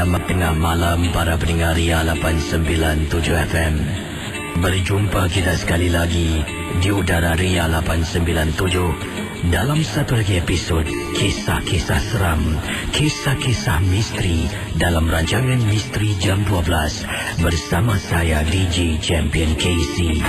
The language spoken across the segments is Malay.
Selamat tengah malam para pendengar Ria 897 FM. Berjumpa kita sekali lagi di udara Ria 897 dalam satu lagi episod Kisah-Kisah Seram, Kisah-Kisah Misteri dalam rancangan Misteri Jam 12 bersama saya DJ Champion KC.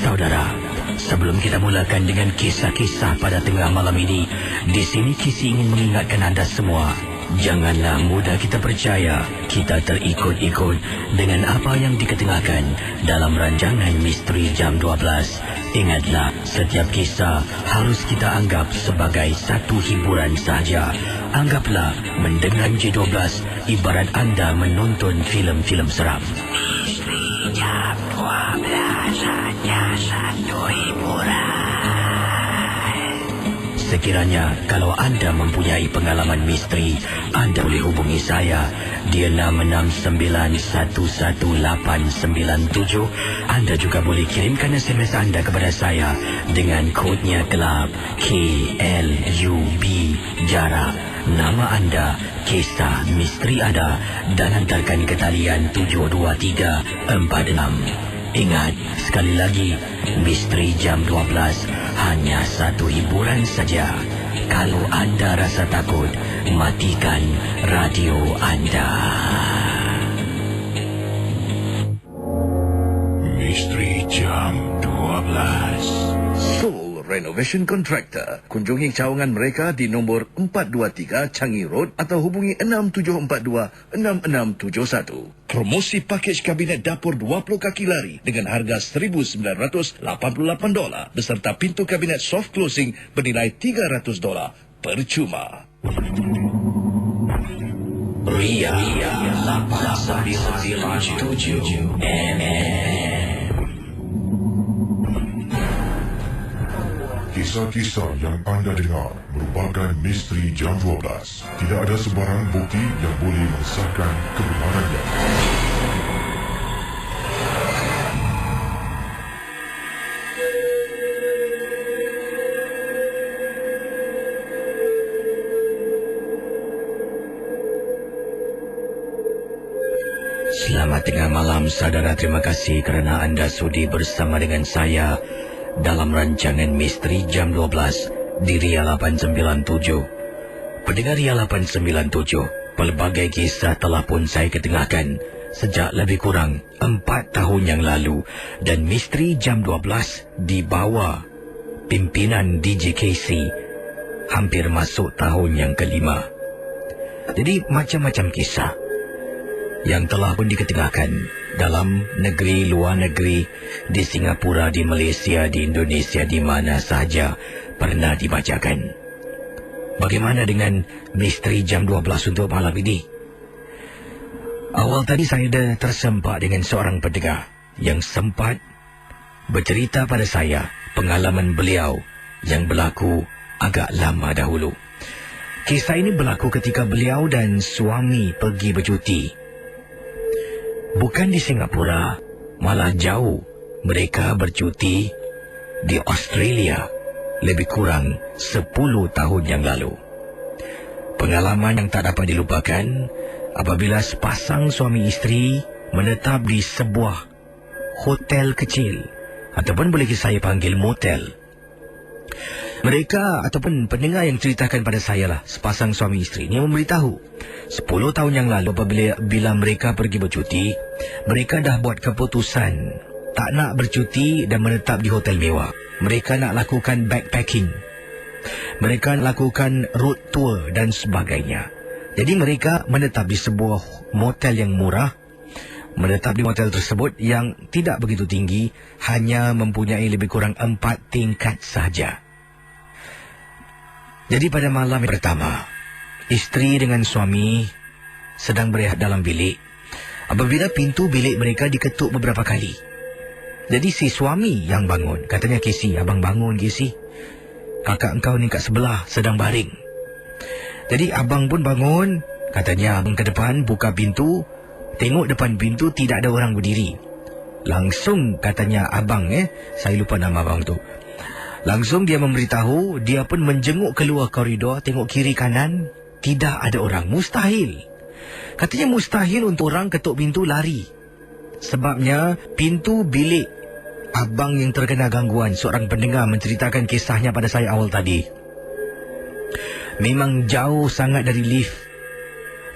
Saudara, sebelum kita mulakan dengan kisah-kisah pada tengah malam ini, di sini Kisi ingin mengingatkan anda semua, janganlah mudah kita percaya kita terikut-ikut dengan apa yang diketengahkan dalam rancangan Misteri Jam 12. Ingatlah, setiap kisah harus kita anggap sebagai satu hiburan sahaja. Anggaplah mendengar J12 ibarat anda menonton filem-filem seram. Misteri Jam 12 hanya satu hiburan. Sekiranya kalau anda mempunyai pengalaman misteri, anda boleh hubungi saya di 669118897. Anda juga boleh kirimkan SMS anda kepada saya dengan kodnya gelap KLUB, jarak nama anda, kisah misteri ada, dan hantarkan ke talian 72346. Ingat, sekali lagi, Misteri Jam 12 hanya satu hiburan saja. Kalau anda rasa takut, matikan radio anda. Misteri Jam 12. Soul Renovation Contractor. Kunjungi cawangan mereka di nombor 423 Changi Road atau hubungi 6742-6671. Promosi pakej kabinet dapur 20 kaki lari dengan harga $1,988 beserta pintu kabinet soft closing bernilai $300 percuma. Ria 897 MM. Kisah-kisah yang anda dengar merupakan misteri Jam 12. Tidak ada sebarang bukti yang boleh mengesahkan kebenarannya. Selamat tengah malam saudara, terima kasih kerana anda sudi bersama dengan saya dalam rancangan Misteri Jam 12 di Ria 897. Pendengar Ria 897, pelbagai kisah telah pun saya ketengahkan sejak lebih kurang 4 tahun yang lalu, dan Misteri Jam 12 di bawah pimpinan DJ KC hampir masuk tahun yang kelima. Jadi macam-macam kisah yang telah pun diketengahkan dalam negeri, luar negeri, di Singapura, di Malaysia, di Indonesia, di mana sahaja pernah dibacakan. Bagaimana dengan Misteri Jam 12 untuk malam ini? Awal tadi saya dah tersempak dengan seorang pendengar yang sempat bercerita pada saya pengalaman beliau yang berlaku agak lama dahulu. Kisah ini berlaku ketika beliau dan suami pergi bercuti. Bukan di Singapura, malah jauh. Mereka bercuti di Australia lebih kurang 10 tahun yang lalu. Pengalaman yang tak dapat dilupakan apabila sepasang suami isteri menetap di sebuah hotel kecil, ataupun boleh saya panggil motel. Mereka ataupun pendengar yang ceritakan pada saya lah, sepasang suami isteri ini memberitahu 10 tahun yang lalu bila mereka pergi bercuti, mereka dah buat keputusan tak nak bercuti dan menetap di hotel mewah. Mereka nak lakukan backpacking, mereka nak lakukan road tour dan sebagainya. Jadi mereka menetap di sebuah motel yang murah. Menetap di motel tersebut yang tidak begitu tinggi, hanya mempunyai lebih kurang 4 tingkat sahaja. Jadi pada malam yang pertama, isteri dengan suami sedang berehat dalam bilik apabila pintu bilik mereka diketuk beberapa kali. Jadi si suami yang bangun, katanya, "Casey, abang bangun, Casey. Kakak engkau ni kat sebelah sedang baring." Jadi abang pun bangun, katanya abang ke depan buka pintu, tengok depan pintu tidak ada orang berdiri. Langsung katanya abang, saya lupa nama abang tu. Langsung dia memberitahu, dia pun menjenguk keluar koridor, tengok kiri kanan, tidak ada orang. Mustahil. Katanya mustahil untuk orang ketuk pintu lari. Sebabnya pintu bilik abang yang terkena gangguan, seorang pendengar menceritakan kisahnya pada saya awal tadi, memang jauh sangat dari lift.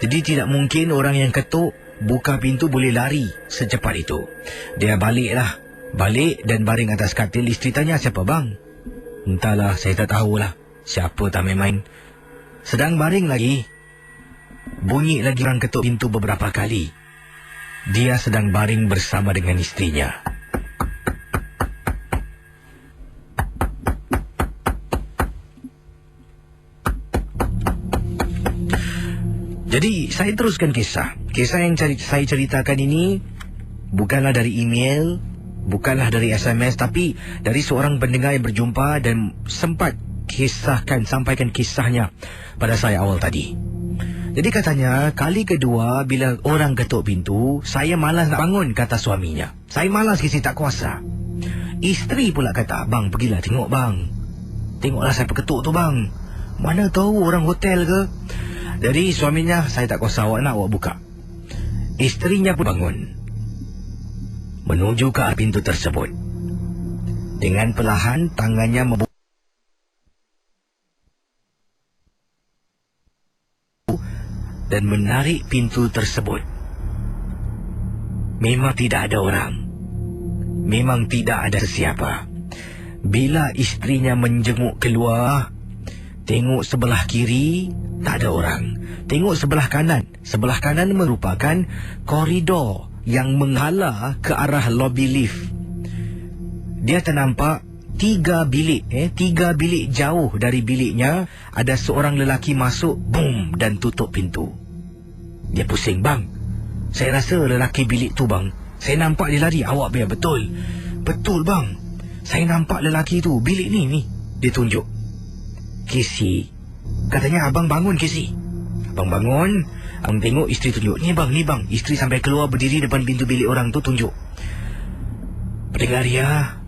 Jadi tidak mungkin orang yang ketuk buka pintu boleh lari secepat itu. Dia balik dan baring atas katil. Isteri tanya, siapa bang? Entahlah, saya tak tahulah. Siapa tak main-main. Sedang baring lagi, bunyi lagi orang ketuk pintu beberapa kali. Dia sedang baring bersama dengan istrinya. Jadi saya teruskan kisah. Kisah yang saya ceritakan ini bukanlah dari email, bukanlah dari SMS, tapi dari seorang pendengar yang berjumpa dan sempat sampaikan kisahnya pada saya awal tadi. Jadi katanya, kali kedua bila orang ketuk pintu, saya malas nak bangun, kata suaminya. Saya malas kisah tak kuasa. Isteri pula kata, bang pergilah tengok bang. Tengoklah siapa ketuk tu bang. Mana tahu orang hotel ke? Jadi suaminya, saya tak kuasa awak nak, awak buka. Isterinya pun bangun, menuju ke arah pintu tersebut. Dengan perlahan tangannya membuka dan menarik pintu tersebut. Memang tidak ada orang. Memang tidak ada sesiapa. Bila isterinya menjenguk keluar, tengok sebelah kiri, tak ada orang. Tengok sebelah kanan. Sebelah kanan merupakan koridor yang menghala ke arah lobi lift. Dia ternampak 3 bilik. 3 bilik jauh dari biliknya, ada seorang lelaki masuk, boom, dan tutup pintu. Dia pusing, bang. Saya rasa lelaki bilik tu bang. Saya nampak dia lari. Awak biar betul. Betul bang. Saya nampak lelaki tu. Bilik ni. Dia tunjuk. Casey. Katanya abang bangun Casey. Abang bangun. Abang tengok isteri tunjuk. Ni bang. Isteri sampai keluar berdiri depan pintu bilik orang tu tunjuk. Pendengar ya.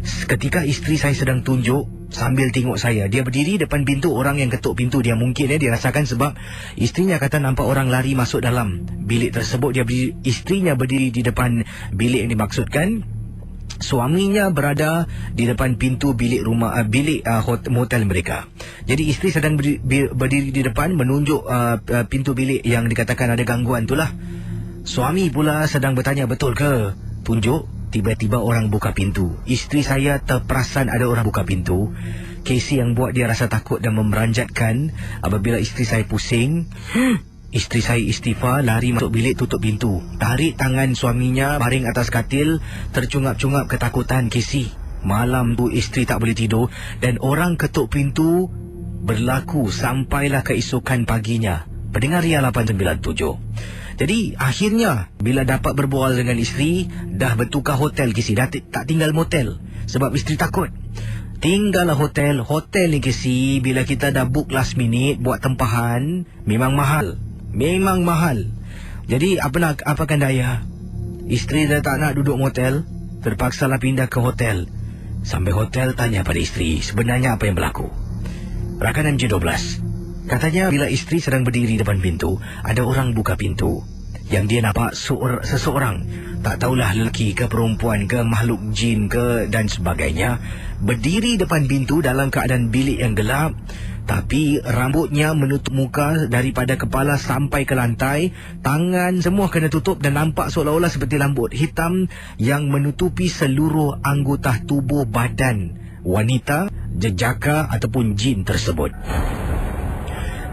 Ketika isteri saya sedang tunjuk sambil tengok saya, dia berdiri depan pintu orang yang ketuk pintu. Dia mungkin dia rasakan sebab isterinya kata nampak orang lari masuk dalam bilik tersebut. Isterinya berdiri di depan bilik yang dimaksudkan. Suaminya berada di depan pintu bilik hotel mereka. Jadi isteri sedang berdiri di depan menunjuk pintu bilik yang dikatakan ada gangguan itulah. Suami pula sedang bertanya, betul ke? Tunjuk. Tiba-tiba orang buka pintu. Isteri saya terperasan ada orang buka pintu. Casey yang buat dia rasa takut dan memeranjatkan. Apabila isteri saya pusing, isteri saya istighfar, lari masuk bilik, tutup pintu. Tarik tangan suaminya, baring atas katil, tercungap-cungap ketakutan Casey. Malam tu isteri tak boleh tidur dan orang ketuk pintu berlaku sampailah keesokan paginya. Pendengar Ria 897. Jadi akhirnya bila dapat berbual dengan isteri, dah bertukar hotel Casey. Dah tak tinggal motel sebab isteri takut. Tinggallah hotel. Hotel ni Casey, bila kita dah book last minute buat tempahan, memang mahal. Jadi apakan daya, isteri dah tak nak duduk motel, terpaksalah pindah ke hotel. Sampai hotel tanya pada isteri sebenarnya apa yang berlaku. Rakan MJ12 katanya bila isteri sedang berdiri depan pintu, ada orang buka pintu. Yang dia nampak seseorang, tak tahulah lelaki ke perempuan ke makhluk jin ke dan sebagainya, berdiri depan pintu dalam keadaan bilik yang gelap. Tapi rambutnya menutup muka daripada kepala sampai ke lantai. Tangan semua kena tutup dan nampak seolah-olah seperti rambut hitam yang menutupi seluruh anggota tubuh badan wanita, jejaka ataupun jin tersebut.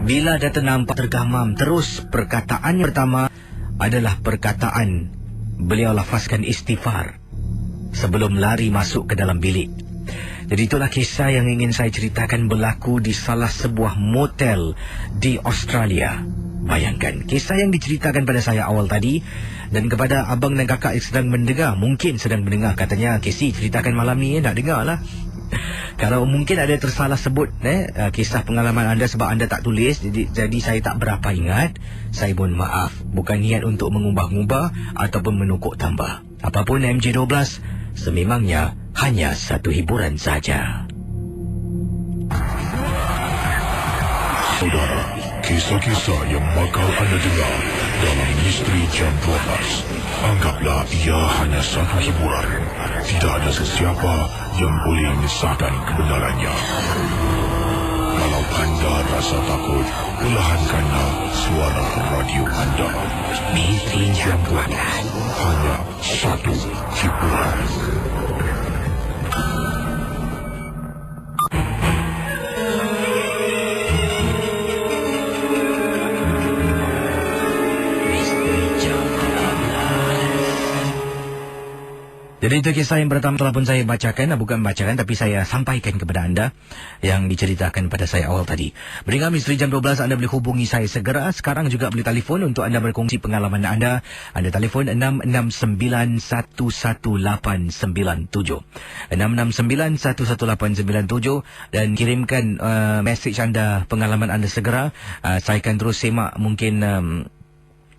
Bila dah ternampak tergamam, terus perkataan pertama adalah perkataan beliau lafazkan istighfar sebelum lari masuk ke dalam bilik. Jadi itulah kisah yang ingin saya ceritakan berlaku di salah sebuah motel di Australia. Bayangkan, kisah yang diceritakan pada saya awal tadi dan kepada abang dan kakak yang sedang mendengar, mungkin sedang mendengar, katanya, Casey ceritakan malam ni, nak dengar lah. Kalau mungkin ada tersalah sebut kisah pengalaman anda sebab anda tak tulis, jadi saya tak berapa ingat, saya mohon maaf. Bukan niat untuk mengubah-ubah ataupun menukuk tambah. Apapun MJ12, sememangnya hanya satu hiburan saja. Saudara, kisah-kisah yang bakal anda dengar dalam Misteri Jam 12, anggaplah ia hanya satu hiburan. Tidak ada sesiapa yang boleh menyesatkan kebenarannya. Kalau anda rasa takut, perlahankanlah suara radio anda. Misteri Jam 12, hanya satu hiburan. Jadi itu kisah yang pertama telah pun saya bacakan, bukan bacakan tapi saya sampaikan kepada anda yang diceritakan pada saya awal tadi. Beringat Misteri Jam 12, anda boleh hubungi saya segera. Sekarang juga boleh telefon untuk anda berkongsi pengalaman anda. Anda telefon 669-11897. 669-11897 dan kirimkan mesej anda, pengalaman anda segera. Saya akan terus semak mungkin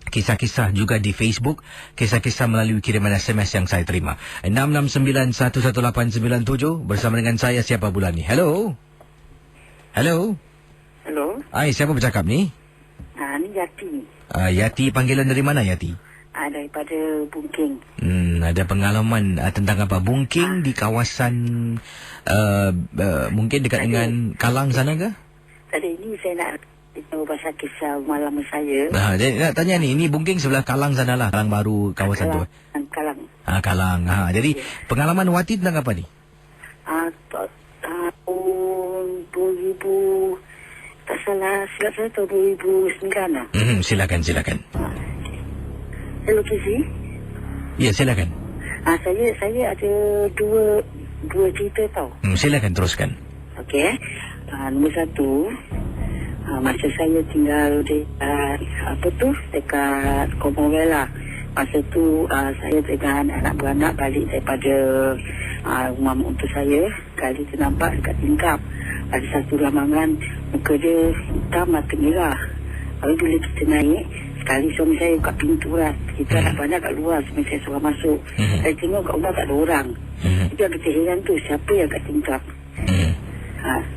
kisah-kisah juga di Facebook, kisah-kisah melalui kiriman SMS yang saya terima. 669-11897 bersama dengan saya. Siapa pula ni? Hello? Hello? Hello? Hai, siapa bercakap ni? Ni Yati. Yati, panggilan dari mana Yati? Daripada Bungking. Ada pengalaman tentang apa? Bungking di kawasan mungkin dekat dengan Kalang sana ke? Tadi ini saya nak tahu pasal kisah malam saya. Jadi nak tanya ni, ini Bungking sebelah Kalang sana lah, Kalang Baru kawasan tu. Kalang. Kalang. Jadi pengalaman Wati tentang apa ni? Tahun 2000, tak salah, silap saya tahun 2009 lah. Silakan. Hello, Kisi? Ya, silakan. Saya ada dua cerita tau. Silakan teruskan. Okey. Nombor satu, masa saya tinggal dekat dekat Commonwealth lah. Masa tu saya dengan anak beranak balik daripada rumah untuk saya. Kali ternampak dekat tingkap ada satu lamangan, muka dia hitam mata merah. Lalu bila kita naik, sekali suami saya buka pintu lah. Kita anak beranak kat luar, suami saya suruh masuk. Saya tengok kat rumah tak ada orang. Itu agak terheran tu, siapa yang kat tingkap.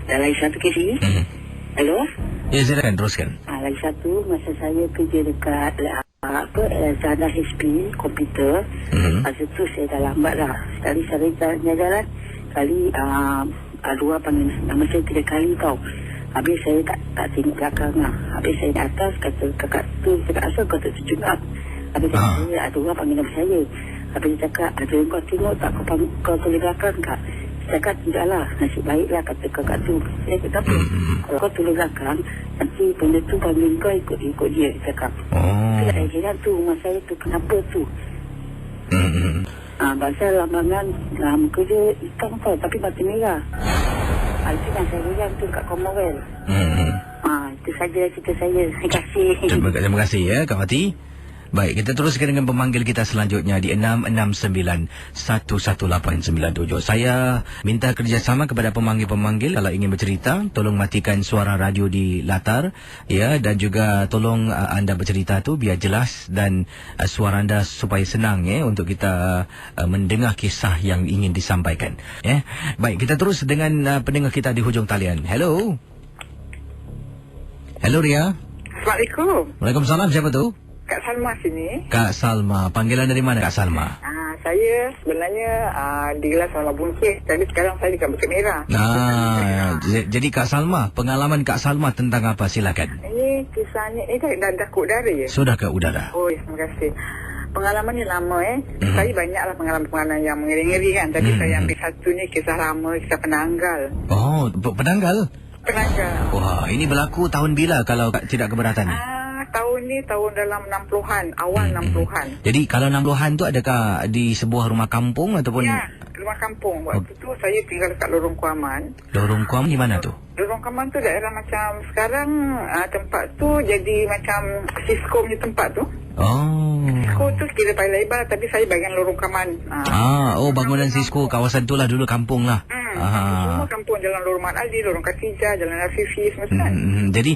Dan lagi satu kes ni. Hello? Ya, silakan teruskan. Lagi satu, masa saya kerja dekat Zana HP komputer. Masa tu saya dah lambat lah. Sekali saya jalan, kali luar panggil nama saya 3 kali tau. Habis saya tak tengok belakang lah. Habis saya di atas, kata kakak tu, kakak asal kau tak terjungat. Habis saya ada orang panggil nama saya. Habis dia cakap, ada yang kau tengok tak, kau tulis belakang kak? Saya cakap, tidaklah, nasib baiklah kata kakak tu. Saya kata apa? Kalau kau tulis belakang, nanti benda tu panggil kau ikut dia, dia cakap. Saya tak kira tu, rumah saya tu, kenapa tu? Pasal lambangan, muka dia hitam tau, tapi mata merah. Itu yang saya lihat tu kat Commonwealth. Itu saja cerita saya. Terima kasih. Terima kasih ya Kak Wati. Baik, kita teruskan dengan pemanggil kita selanjutnya di 669-11897. Saya minta kerjasama kepada pemanggil-pemanggil. Kalau ingin bercerita, tolong matikan suara radio di latar, ya, dan juga tolong anda bercerita tu biar jelas dan suara anda supaya senang ya untuk kita mendengar kisah yang ingin disampaikan. Ya, baik, kita terus dengan pendengar kita di hujung talian. Hello. Hello Ria. Assalamualaikum. Waalaikumsalam. Siapa tu? Kak Salma sini. Kak Salma. Panggilan dari mana Kak Salma? Saya sebenarnya digelar Salma Bungkit. Tapi sekarang saya dekat Bukit Merah. Jadi Kak Salma, pengalaman Kak Salma tentang apa? Silakan. Ini kisahnya, dah ke udara ya? Sudah ke udara. Oh, ya, terima kasih. Pengalamannya lama Saya banyaklah pengalaman-pengalaman yang mengeri-ngeri kan. Tapi saya ambil satu ni kisah lama, kisah penanggal. Oh, penanggal? Penanggal. Wah, ini berlaku tahun bila kalau tidak keberatan? Tahun ni tahun dalam 60-an, awal 60-an. Jadi kalau 60-an tu adakah di sebuah rumah kampung ataupun? Ya, rumah kampung. Waktu tu saya tinggal dekat Lorong Kuaman. Lorong Kuaman di mana tu? Lorong Kuaman tu daerah macam sekarang tempat tu jadi macam Cisco punya tempat tu. Oh. Cisco tu kira paling lebar tapi saya bagian Lorong Kuaman. Bangunan Cisco kawasan tu lah dulu kampung lah. Semua kampung, Jalan Lorong Mat Ali, Lorong Katijah, Jalan Afifi, semua kan. Jadi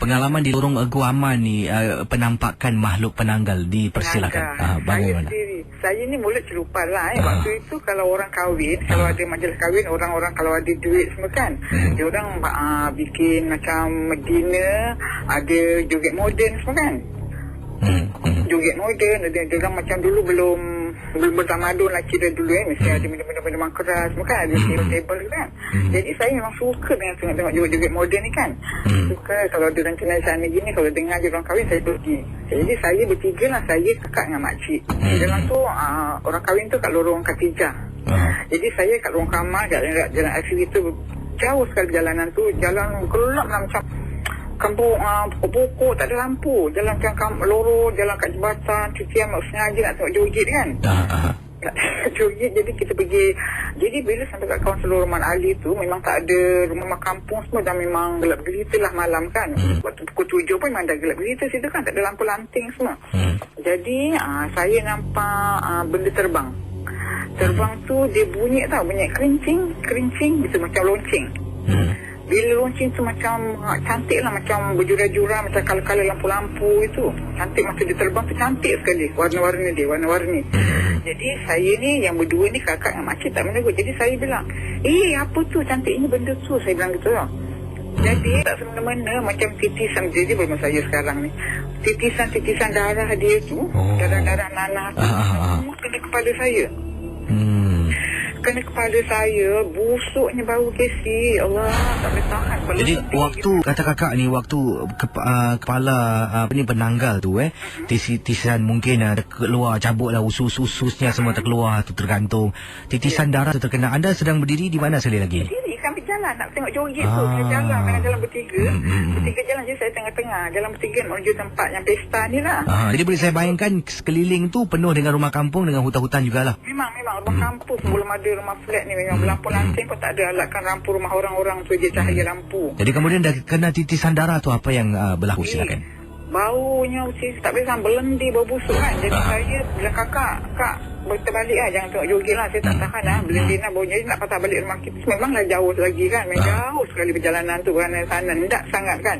pengalaman di Lorong Kuaman ni penampakan makhluk penanggal dipersilakan. Saya sendiri. saya ni mulut celupan lah Waktu itu kalau orang kahwin, kalau ada majlis kahwin, orang-orang kalau ada duit semua kan, dia orang bikin macam dinner, ada joget moden semua kan. Joget moden, dia orang macam dulu belum bertamadun lah kira dulu mesti ada minum-minum keras semua kan, ada table kan. Jadi saya memang suka dengan tengok joget moden ni kan. Suka kalau ada rencana sana gini, kalau dengar dia orang kahwin saya pergi. Jadi saya bertiga lah, saya, kakak dengan makcik. Dalam tu orang kahwin tu kat lorong Katijah. Jadi saya kat lorong kamar, jalan ICV tu jauh sekali perjalanan tu, jalan gelap lah macam kampung pokok tak ada lampu, jalan macam lorong, jalan kat jembatan, cucian mak sengaja nak tengok joget kan. Joget, jadi kita pergi. Jadi bila sampai kat kawasan Roman Ali tu memang tak ada rumah kampung semua, dah memang gelap gelita lah malam kan. Waktu pukul 7 pun memang dah gelap gelita situ kan, tak ada lampu lanting semua. Jadi saya nampak benda terbang. Terbang tu dia bunyi tau, bunyi kerincing gitu macam lonceng. Bila lonceng tu macam cantik lah, macam berjura-jura, macam kala-kala lampu-lampu itu. Cantik masa dia terbang tu, cantik sekali. Warna-warni. Jadi saya ni, yang berdua ni, kakak dengan makcik tak menegur. Jadi saya bilang, apa tu cantiknya benda tu? Saya bilang gitu tau. Jadi tak semena-mena macam titisan, jadi bersama saya sekarang ni. Titisan darah dia tu, darah-darah nanah tu, semua kena kepala saya. Kena kepala saya, busuknya bau kesi. Allah, tak boleh tahan. Jadi waktu kata kakak ni, waktu kepala penanggal tu titisan mungkin keluar, cabut lah usus-ususnya semua terkeluar tu, tergantung. Titisan darah tu terkena. Anda sedang berdiri di mana sekali lagi? Berdiri sampai jalan nak tengok joget tu. Tengah jalan bertiga. Bertiga jalan je, saya tengah-tengah. Jalan bertiga menuju tempat yang pesta ni lah. Jadi boleh saya bayangkan sekeliling tu penuh dengan rumah kampung, dengan hutan-hutan jugalah. Memang rumah kampung, belum ada rumah flat ni. Memang lampu lanting pun tak ada, alatkan lampu rumah orang-orang tu je, cahaya lampu. Jadi kemudian dah kena titisan darah tu, apa yang berlaku, silakan. Baunya tak boleh berlendir, bau busuk kan. Jadi saya bilang kakak terbalik lah, jangan tengok joget lah, saya tak tahan lah, berlendir lah baunya. Jadi nak patah balik rumah kita, memanglah jauh lagi kan, memang jauh sekali perjalanan tu kerana sana hendak sangat kan.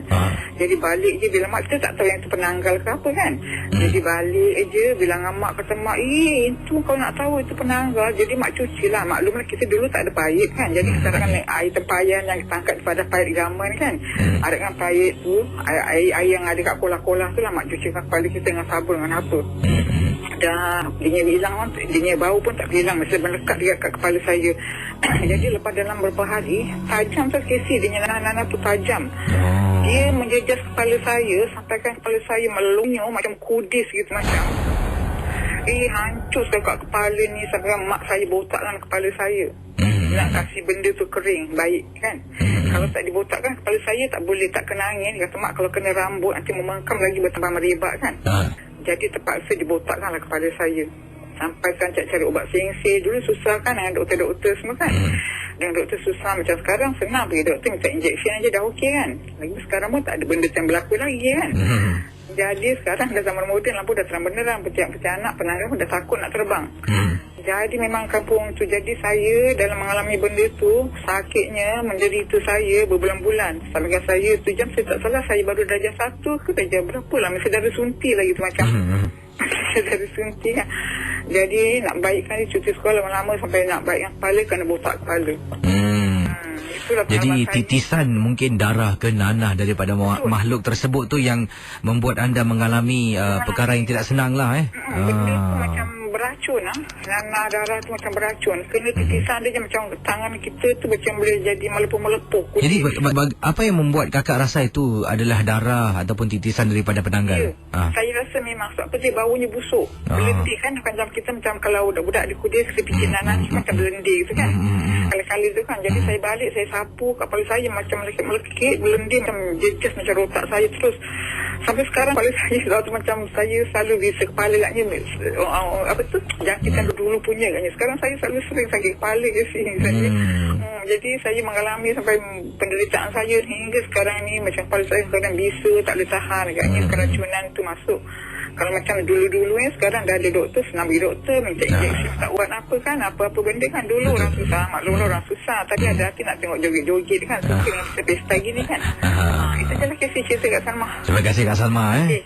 Jadi balik je, bila mak kita tak tahu yang tu penanggal ke apa kan. Jadi balik je, bilang dengan mak, kata mak, itu kau nak tahu itu penanggal. Jadi mak cuci lah, maklumlah kita dulu tak ada payet kan. Jadi kita kan air tempayan yang kita angkat daripada payet gaman kan. Ada kan payet tu, air yang ada kat kolah-kolah tu lah mak cuci kepala kita dengan sabun dengan apa. Dah dia hilang, dia bau pun tak hilang, masih melekat dia kat kepala saya. Jadi lepas dalam beberapa hari, tajam tu kesi, dia nanah-nanah tu tajam. Dia menjejas kepala saya, sampaikan kepala saya melonyok macam kudis gitu macam. Hancur sekali kat kepala ni, sampai mak saya botakkan kepala saya. Nak kasih benda tu kering, baik kan. Kalau tak dibotakkan kepala saya tak boleh, tak kena angin. Kata mak kalau kena rambut nanti memengkam lagi, bertambah meribak kan. Jadi terpaksa dibotakkan lah kepala saya. Sampai kan cari ubat sengse. Dulu susah kan dengan doktor-doktor semua kan. Dengan doktor susah, macam sekarang senang pergi doktor, minta injection aja dah okey kan. Lagi sekarang pun tak ada benda yang berlaku lagi kan. Jadi sekarang dah zaman moden, lampu dah terang benerang, pecah-pecah anak, penanggal pun dah takut nak terbang. Jadi memang kampung tu, jadi saya dalam mengalami benda tu, sakitnya menderita saya berbulan-bulan. Sampai saya 7 jam, saya tak salah, saya baru darjah 1 ke darjah berapa lah, masih darah sunti lagi tu macam. Darah sunti kan. Jadi nak baikkan dia, cuti sekolah lama-lama sampai nak baikkan kepala, kena botak kepala. Jadi titisan mungkin darah ke nanah daripada makhluk tersebut tu yang membuat anda mengalami perkara yang tidak senang lah benda tu macam beracun lah. Nanah darah tu macam beracun. Kena titisan dia macam tangan kita tu macam boleh jadi melepuh-melepuh. Jadi apa yang membuat kakak rasa itu adalah darah ataupun titisan daripada penanggal? Saya rasa memang sebab dia baunya busuk. Belendir kan, macam kita macam kalau budak-budak di kudis kepicit nanah macam belendir gitu kan. Kali-kali tu kan. Jadi saya balik, saya sapu kepala saya macam melekit-melekit, belendir macam jejas macam rotak saya terus. Sampai sekarang kepala saya waktu macam saya selalu bisa kepala agaknya apa tu, jangkitan dulu punya agaknya. Sekarang saya selalu sering sakit kepala je sini saya. Jadi saya mengalami sampai penderitaan saya hingga sekarang ni, macam kepala saya kadang bisa tak boleh tahan agaknya, keracunan tu masuk. Kalau macam dulu-dulu sekarang dah ada doktor, senang pergi doktor, minta injeksi, tak buat apa kan, apa-apa benda kan. Dulu orang susah, maklum orang susah. Tapi ada hati nak tengok joget-joget kan, suka dengan pesta gini kan. Itu je lah kisah cerita Kak Salma. Terima kasih Kak Salma. Okay.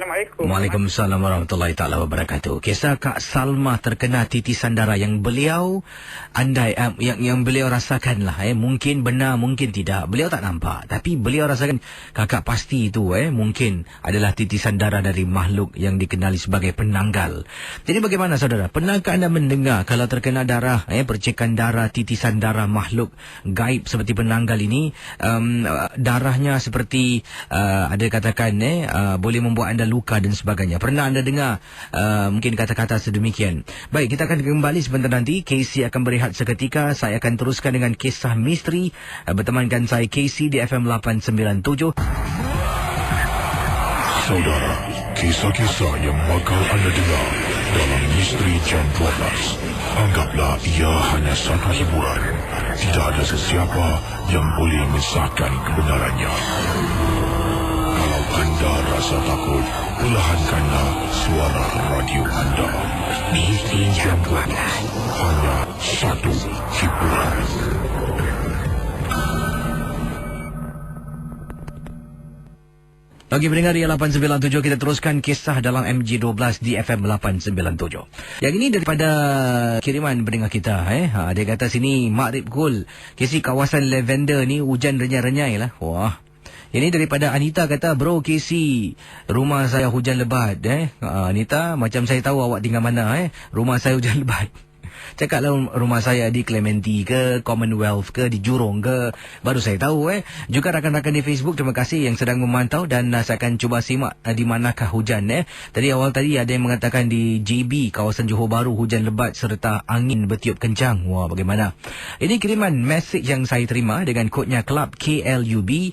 Assalamualaikum. Waalaikumsalam warahmatullahi taala wabarakatuh. Kisah Kak Salma terkena titisan darah yang beliau andai yang beliau rasakanlah, mungkin benar mungkin tidak. Beliau tak nampak tapi beliau rasakan kakak pasti itu mungkin adalah titisan darah dari makhluk yang dikenali sebagai penanggal. Jadi bagaimana saudara? Pernahkah anda mendengar kalau terkena darah, percikan darah, titisan darah makhluk gaib seperti penanggal ini, darahnya seperti ada katakan boleh membuat anda luka dan sebagainya. Pernah anda dengar mungkin kata-kata sedemikian? Baik, kita akan kembali sebentar nanti. Casey akan berehat seketika. Saya akan teruskan dengan kisah misteri. Bertemankan saya Casey di FM 897. Saudara, kisah-kisah yang bakal anda dengar dalam Misteri Jam 12, anggaplah ia hanya satu hiburan. Tidak ada sesiapa yang boleh mengesahkan kebenarannya. Kalau anda rasa takut, perlahankanlah suara radio anda. Misteri Jam 12. Hanya satu hiburan. Bagi pendengar Ria 897, kita teruskan kisah dalam MG12 di FM 897. Yang ini daripada kiriman pendengar kita. Dia kata sini, Makrib Kul, kisi kawasan Lavender ni hujan renyai-renyai lah. Wah. Ini daripada Anita kata, bro Casey, rumah saya hujan lebat. Anita, macam saya tahu awak tinggal mana. Rumah saya hujan lebat. Cakaplah rumah saya di Clementi ke, Commonwealth ke, di Jurong ke. Baru saya tahu. Juga rakan-rakan di Facebook, terima kasih yang sedang memantau. Dan saya akan cuba simak di manakah hujan. Tadi awal tadi ada yang mengatakan di JB, kawasan Johor Bahru, hujan lebat serta angin bertiup kencang. Wah, bagaimana? Ini kiriman mesej yang saya terima dengan kodnya Club KLUB.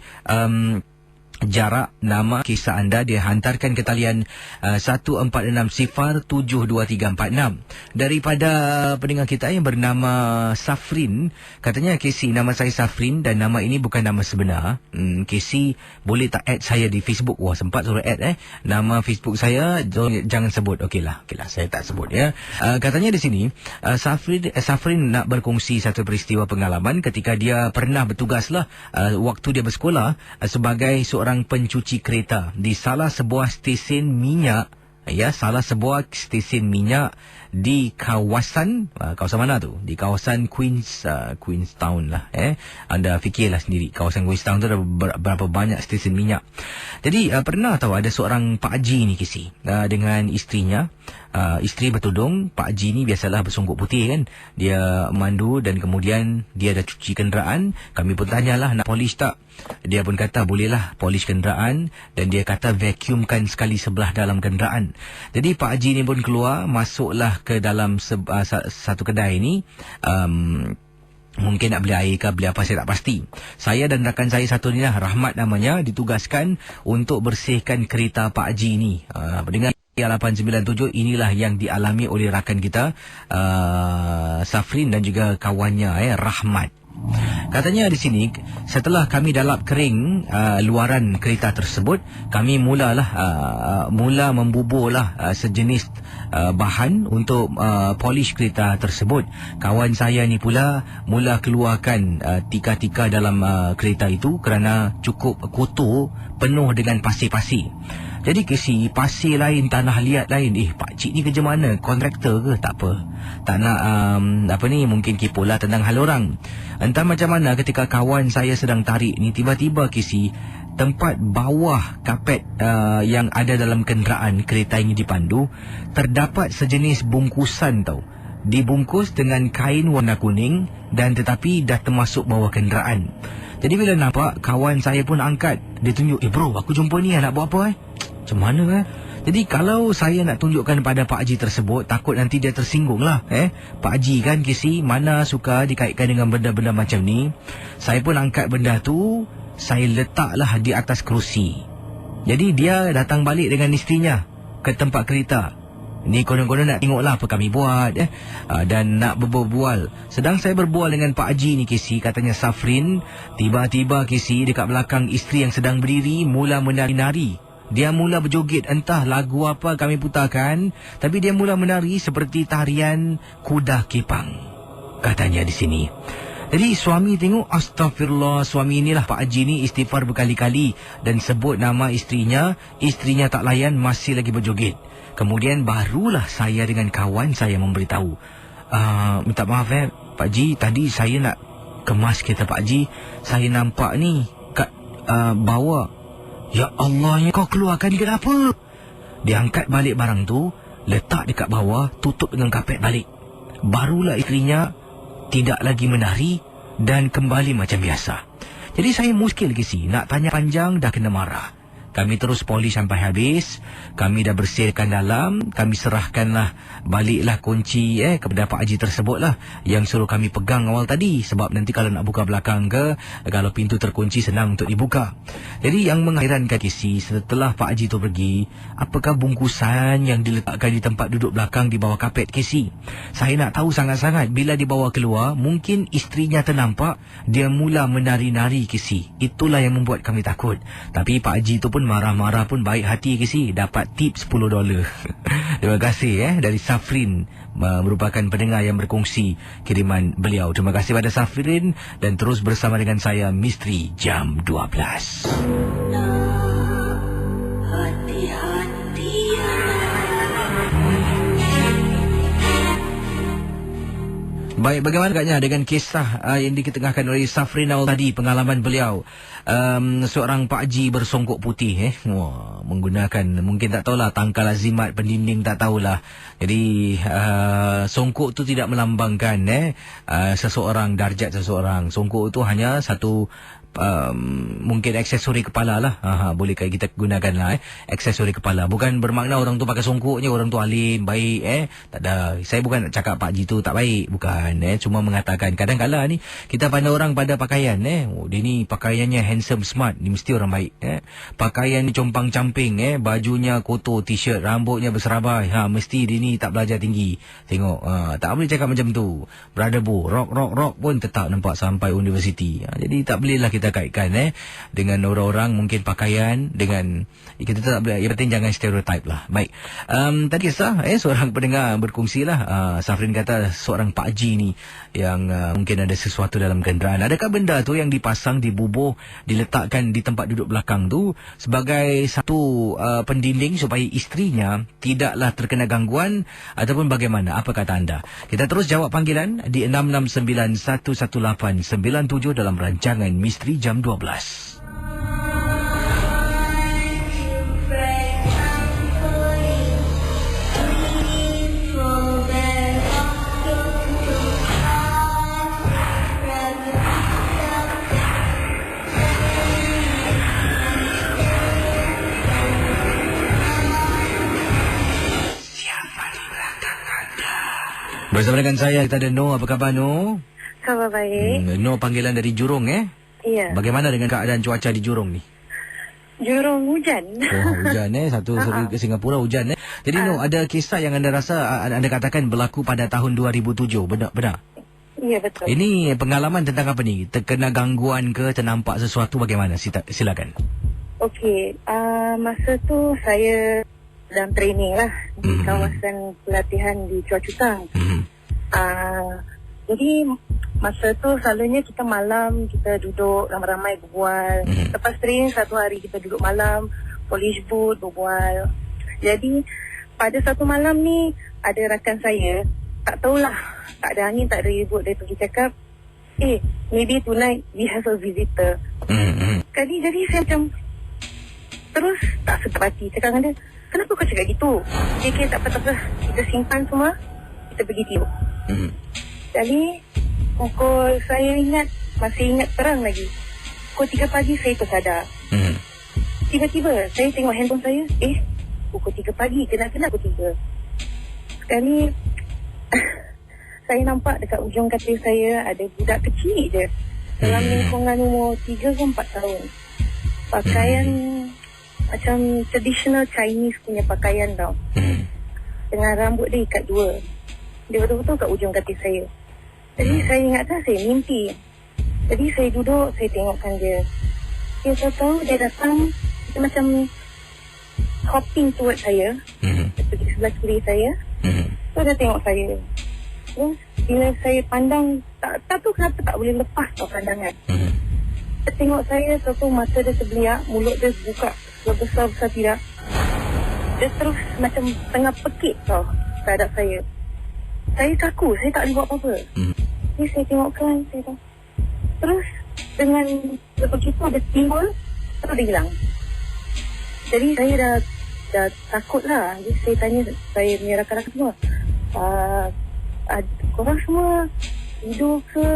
Jarak, nama, kisah anda dihantarkan ke talian 1460723346 daripada pendengar kita yang bernama Safrin. Katanya, Casey, nama saya Safrin dan nama ini bukan nama sebenar. Casey, boleh tak add saya di Facebook? Wah, sempat suruh add nama Facebook saya, jangan sebut. Okeylah, saya tak sebut ya. Katanya di sini Safrin nak berkongsi satu peristiwa pengalaman ketika dia pernah bertugaslah waktu dia bersekolah sebagai seorang pencuci kereta di salah sebuah stesen minyak, di kawasan mana tu? Di kawasan Queenstown lah. Anda fikirlah sendiri, kawasan Queenstown tu ada berapa banyak stesen minyak. Jadi pernah tahu ada seorang Pak Haji ni, Kisi, dengan isterinya. Isteri bertudung, Pak Haji ni biasalah bersongkok putih kan. Dia mandu dan kemudian dia dah cuci kenderaan. Kami pun tanyalah nak polish tak. Dia pun kata bolehlah polish kenderaan. Dan dia kata vacuumkan sekali sebelah dalam kenderaan. Jadi Pak Haji ni pun keluar, masuklah ke dalam satu kedai ni. Mungkin nak beli air ke beli apa, saya tak pasti. Saya dan rakan saya satu ni lah, Rahmat namanya, ditugaskan untuk bersihkan kereta Pak Haji ni. Dengan 897, inilah yang dialami oleh rakan kita Safrin dan juga kawannya Rahmat. Katanya di sini, setelah kami dalap kering luaran kereta tersebut, kami mula membuburlah sejenis bahan untuk polish kereta tersebut. Kawan saya ni pula mula keluarkan tika-tika dalam kereta itu kerana cukup kotor, penuh dengan pasir-pasir. Jadi Casey, pasir lain, tanah liat lain. Pak Cik ni kerja mana? Kontraktor ke? Tak apa. Tak nak mungkin kipolah tentang hal orang. Entah macam mana ketika kawan saya sedang tarik ni, tiba-tiba Casey, tempat bawah kapet yang ada dalam kenderaan kereta ini dipandu, terdapat sejenis bungkusan tau. Dibungkus dengan kain warna kuning dan tetapi dah termasuk bawah kenderaan. Jadi bila nampak, kawan saya pun angkat. Dia tunjuk, bro, aku jumpa ni, nak buat apa Macam mana Jadi kalau saya nak tunjukkan pada Pak Haji tersebut, takut nanti dia tersinggung lah. Pak Haji kan, Casey, mana suka dikaitkan dengan benda-benda macam ni. Saya pun angkat benda tu, saya letaklah di atas kerusi. Jadi dia datang balik dengan isterinya ke tempat kereta. Ni konon-konon nak tengoklah apa kami buat dan nak berbual. Sedang saya berbual dengan Pak Haji ni, Casey, katanya Safrin, tiba-tiba Casey, dekat belakang isteri yang sedang berdiri mula menari-nari. Dia mula berjoget, entah lagu apa kami putarkan, tapi dia mula menari seperti tarian kuda kepang. Katanya di sini, Jadi suami tengok, astagfirullah, suami inilah Pak Haji ni istighfar berkali-kali dan sebut nama isterinya tak layan, masih lagi berjoget. Kemudian barulah saya dengan kawan saya memberitahu, minta maaf Pak Haji, tadi saya nak kemas kereta Pak Haji, saya nampak ni kat bawah. Ya Allah, kau keluarkan ni kenapa? Dia angkat balik barang tu, letak dekat bawah, tutup dengan kapet balik. Barulah isterinya tidak lagi menari dan kembali macam biasa. Jadi saya muskil ke si, nak tanya panjang dah kena marah. Kami terus polish sampai habis. Kami dah bersihkan dalam. Kami serahkanlah baliklah kunci kepada Pak Haji tersebut lah, yang suruh kami pegang awal tadi. Sebab nanti kalau nak buka belakang ke, kalau pintu terkunci senang untuk dibuka. Jadi yang mengherankan kisi, setelah Pak Haji tu pergi, apakah bungkusan yang diletakkan di tempat duduk belakang di bawah kapet kisi? Saya nak tahu sangat-sangat. Bila dibawa keluar, mungkin isterinya ternampak, dia mula menari-nari kisi. Itulah yang membuat kami takut. Tapi Pak Haji tu pun marah-marah pun baik hati ke si, dapat tip $10. Terima kasih dari Safrin, merupakan pendengar yang berkongsi kiriman beliau. Terima kasih pada Safrin dan terus bersama dengan saya Misteri Jam 12. Baik, bagaimana agaknya dengan kisah yang diketengahkan oleh Safrin awal tadi, pengalaman beliau. Seorang Pak Haji bersongkok putih menggunakan, mungkin tak tahulah, tangkal azimat, pendinding, tak tahulah. Jadi songkok tu tidak melambangkan seseorang, darjat seseorang. Songkok tu hanya satu mungkin aksesori kepala lah. Boleh kita gunakan lah aksesori kepala. Bukan bermakna orang tu pakai songkoknya orang tu alim, baik tak ada. Saya bukan nak cakap Pak Haji tu tak baik, bukan. Cuma mengatakan kadang-kadang ni kita pandang orang pada pakaian. Dia ni pakaiannya handsome, smart, ni mesti orang baik. Pakaian ni compang-camping, bajunya kotor, t-shirt, rambutnya berserabai, mesti dia ni tak belajar tinggi. Tengok, tak boleh cakap macam tu. Brother Bo, rock pun tetap nampak sampai universiti. Jadi tak bolehlah kita kaitkan dengan orang-orang, mungkin pakaian dengan, kita tak boleh. Yang penting jangan stereotype lah. Baik, tadi kisah seorang pendengar berkongsi lah. Safrin kata seorang Pak Haji ni yang mungkin ada sesuatu dalam kenderaan. Adakah benda tu yang dipasang di bubuh, diletakkan di tempat duduk belakang tu sebagai satu pendinding supaya isterinya tidaklah terkena gangguan, ataupun bagaimana? Apa kata anda? Kita terus jawab panggilan di 669-11897 dalam rancangan Misteri Jam 12. Bersama dengan saya, kita ada No. Apa khabar, No? Khabar baik. No panggilan dari Jurong, Iya. Bagaimana dengan keadaan cuaca di Jurong ni? Jurong hujan. Hujan, satu ke Singapura hujan, Jadi, No, ada kisah yang anda rasa, anda katakan berlaku pada tahun 2007, benar? Iya, betul. Ini pengalaman tentang apa ni? Terkena gangguan ke, ternampak sesuatu, bagaimana? Silakan. Okey, masa tu saya dalam training lah di kawasan pelatihan di Chua Chu Kang. Jadi masa tu selalunya kita malam, kita duduk ramai-ramai berbual. Lepas training satu hari kita duduk malam, polish boot, berbual. Jadi pada satu malam ni ada rakan saya, tak tahulah, tak ada angin, tak ada ribut, dia pergi cakap, maybe tonight we have a visitor. Jadi saya macam terus tak sedap hati, cakap dengan dia, kenapa kau cakap gitu? Okay, tak apa-apa, kita simpan semua, kita pergi tiup. Jadi pukul, saya masih ingat terang lagi, pukul 3 pagi saya tersadar. Tiba-tiba saya tengok handphone saya, pukul 3 pagi, kenapa pukul 3? Sekali saya nampak dekat ujung katil saya ada budak kecil je, dalam lingkungan umur 3 ke 4 tahun. Pakaian macam traditional Chinese punya pakaian tau. Dengan rambut dia ikat dua. Dia betul-betul kat ujung katil saya. Jadi saya ingatkan saya mimpi. Jadi saya duduk, saya tengokkan dia. Dia tahu dia datang, dia macam hopping towards saya. Dia pergi sebelah kiri saya. So dia tengok saya. Terus bila saya pandang, tak tak tahu kenapa tak boleh lepas tau pandangan. Dia tengok saya, satu mata dia terbeliak, mulut dia buka sebesar-besar tidak. Dia terus macam tengah pekik tau terhadap saya. Saya kaku, saya tak boleh buat apa-apa. Ni saya tengokkan, saya tahu. Terus dengan lepas itu ada timbul, terus dia hilang. Jadi saya dah takut lah. Jadi saya tanya, saya punya rakan-rakan semua, korang semua tidur ke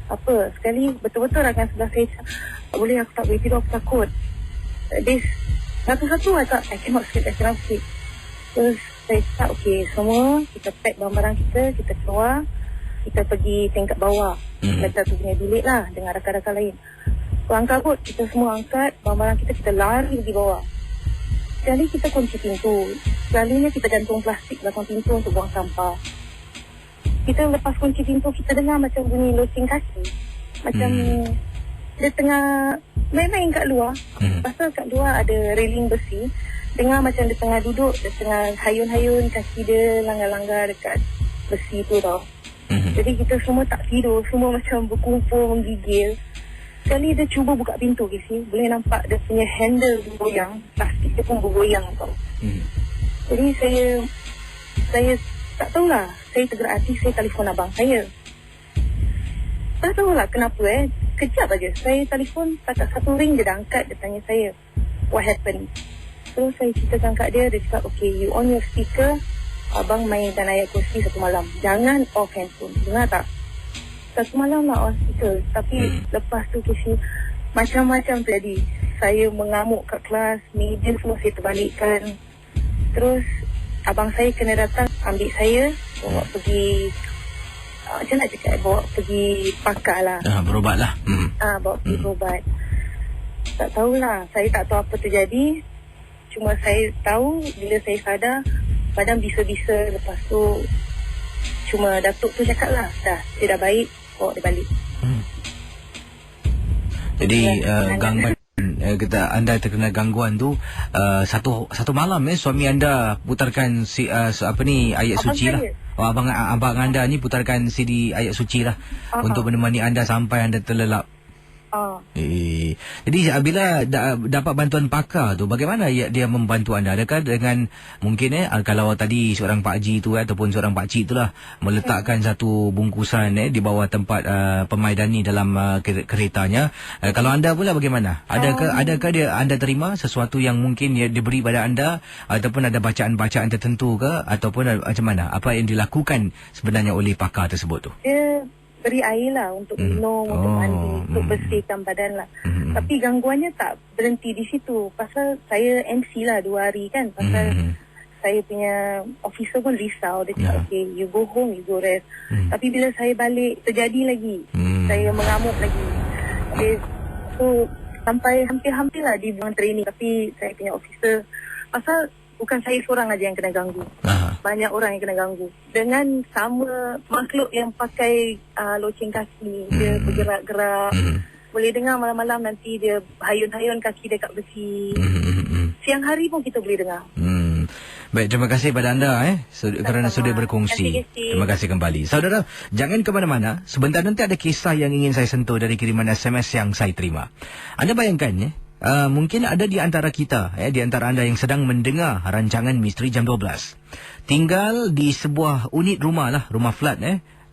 apa? Sekali betul-betul rakan sebelah saya, tak boleh, aku tak boleh tidur, aku takut. Dia satu-satu I cannot sleep. Terus saya cakap, okey, semua kita pack barang-barang kita keluar, kita pergi tingkat bawah. Kita tu punya bilik lah dengan rakan-rakan lain. Angkat kot, kita semua angkat barang-barang kita lari pergi bawah. Sekali kita kunci pintu, selalunya kita gantung plastik belakang pintu untuk buang sampah. Kita lepas kunci pintu, kita dengar macam bunyi loceng kaki. Macam dia tengah main-main kat luar. Pasal kat luar ada railing besi. Dengar macam dia tengah duduk, dia tengah hayun-hayun, kaki dia langgar-langgar dekat besi tu tau. Jadi kita semua tak tidur, semua macam berkumpul, menggigil. Sekali dia cuba buka pintu, Casey, boleh nampak dia punya handle bergoyang, plastik dia pun bergoyang tau. Jadi saya tak tahulah, saya tergerak hati, saya telefon abang saya. Tak tahulah kenapa kejap aja saya telefon, tak satu ring dia dah angkat, dia tanya saya, what happened? Terus saya ceritakan kat dia cakap, okay, you on your speaker, abang mainkan ayat kursi satu malam. Jangan off handphone. Dengar tak? Satu malam lah on speaker. Tapi lepas tu Casey, macam-macam terjadi. Saya mengamuk kat kelas, meja semua saya terbalikkan. Terus abang saya kena datang ambil saya, bawa pergi, macam nak cakap, bawa pergi pakar lah. Berobat lah. Bawa pergi berobat. Tak tahulah, saya tak tahu apa terjadi. Cuma saya tahu bila saya sadar, badan bisa-bisa. Lepas tu cuma datuk tu cakap lah, dah, dia dah baik, bawa dia balik. Jadi gangguan anda terkena gangguan tu satu malam suami anda putarkan ayat suci lah. Abang anda ni putarkan CD ayat suci lah untuk menemani anda sampai anda terlelap. Jadi bila dapat bantuan pakar tu, bagaimana dia membantu anda? Adakah dengan mungkin kalau tadi seorang Pak Haji tu ataupun seorang Pak Cik tu lah meletakkan satu bungkusan di bawah tempat pemaidani dalam keretanya, kalau anda pula bagaimana? Adakah anda terima sesuatu yang mungkin diberi pada anda, ataupun ada bacaan-bacaan tertentu ke, ataupun macam mana? Apa yang dilakukan sebenarnya oleh pakar tersebut tu? Beri air lah untuk minum, untuk mandi, untuk bersihkan badan lah. Tapi gangguannya tak berhenti di situ. Pasal saya MC lah 2 hari kan. Pasal saya punya officer pun risau. Dia cakap, okay, you go home, you go rest. Tapi bila saya balik, terjadi lagi. Saya mengamuk lagi. So, sampai hampir-hampir lah di bulan training. Tapi saya punya officer, pasal bukan saya seorang aja yang kena ganggu. Banyak orang yang kena ganggu. Dengan sama makhluk yang pakai loceng kaki. Dia bergerak-gerak. Boleh dengar malam-malam nanti dia hayun-hayun kaki dia kat besi. Siang hari pun kita boleh dengar. Baik, terima kasih pada anda kerana sudah berkongsi. Terima kasih kembali. Saudara, jangan ke mana-mana. Sebentar nanti ada kisah yang ingin saya sentuh dari kiriman SMS yang saya terima. Anda bayangkan mungkin ada di antara kita, di antara anda yang sedang mendengar rancangan Misteri Jam 12. Tinggal di sebuah unit rumah lah, rumah flat,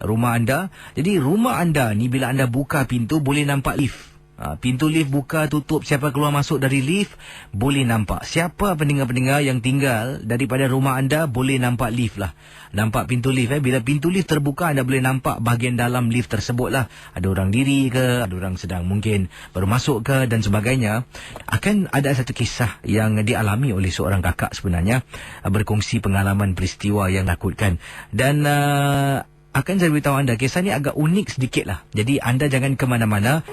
rumah anda. Jadi rumah anda ni bila anda buka pintu boleh nampak lift. Pintu lift buka tutup, siapa keluar masuk dari lift boleh nampak. Siapa pendengar-pendengar yang tinggal daripada rumah anda boleh nampak lift lah. Nampak pintu lift. Bila pintu lift terbuka, anda boleh nampak bahagian dalam lift tersebut lah. Ada orang diri ke, ada orang sedang mungkin baru masuk ke dan sebagainya. Akan ada satu kisah yang dialami oleh seorang kakak sebenarnya, berkongsi pengalaman peristiwa yang menakutkan. Dan akan saya beritahu anda, kisah ni agak unik sedikit lah. Jadi anda jangan ke mana-mana.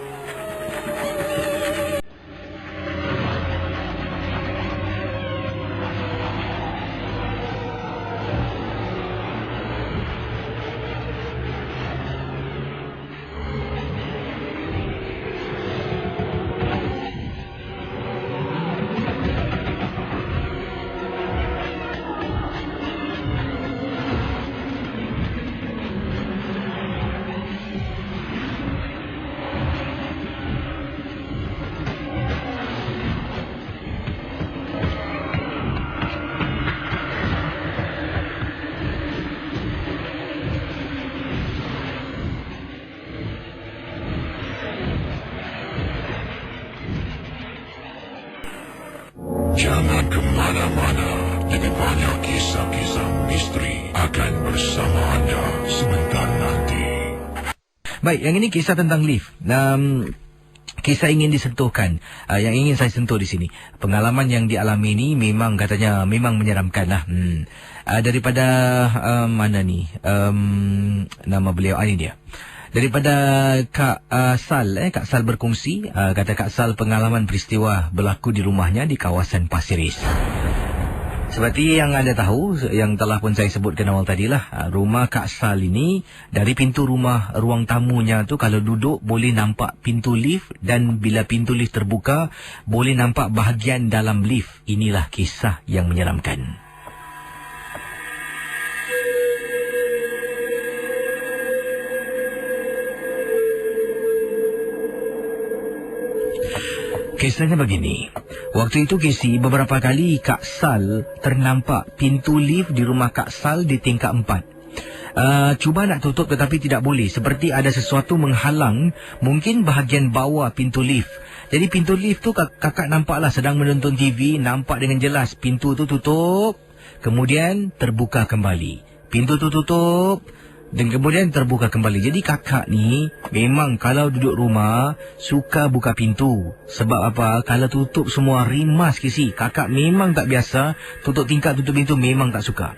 Jangan ke mana-mana. Lebih banyak kisah-kisah misteri akan bersama anda sebentar nanti. Baik, yang ini kisah tentang lift. Kisah ingin disentuhkan, yang ingin saya sentuh di sini. Pengalaman yang dialami ini memang katanya memang menyeramkan lah. Daripada mana ni? Nama beliau ini dia. Daripada Kak Sal, Kak Sal berkongsi, kata Kak Sal pengalaman peristiwa berlaku di rumahnya di kawasan Pasir Ris. Seperti yang anda tahu, yang telah pun saya sebutkan awal tadilah, rumah Kak Sal ini, dari pintu rumah ruang tamunya tu kalau duduk boleh nampak pintu lift, dan bila pintu lift terbuka boleh nampak bahagian dalam lift. Inilah kisah yang menyeramkan. Kisahnya begini. Waktu itu Casey, beberapa kali Kak Sal ternampak pintu lift di rumah Kak Sal di tingkat 4. Cuba nak tutup tetapi tidak boleh. Seperti ada sesuatu menghalang mungkin bahagian bawah pintu lift. Jadi pintu lift tu kakak nampaklah sedang menonton TV, nampak dengan jelas pintu tu tutup, kemudian terbuka kembali. Pintu tu tutup dan kemudian terbuka kembali. Jadi kakak ni memang kalau duduk rumah suka buka pintu. Sebab apa? Kalau tutup semua rimas kisi. Kakak memang tak biasa. Tutup tingkap, tutup pintu memang tak suka.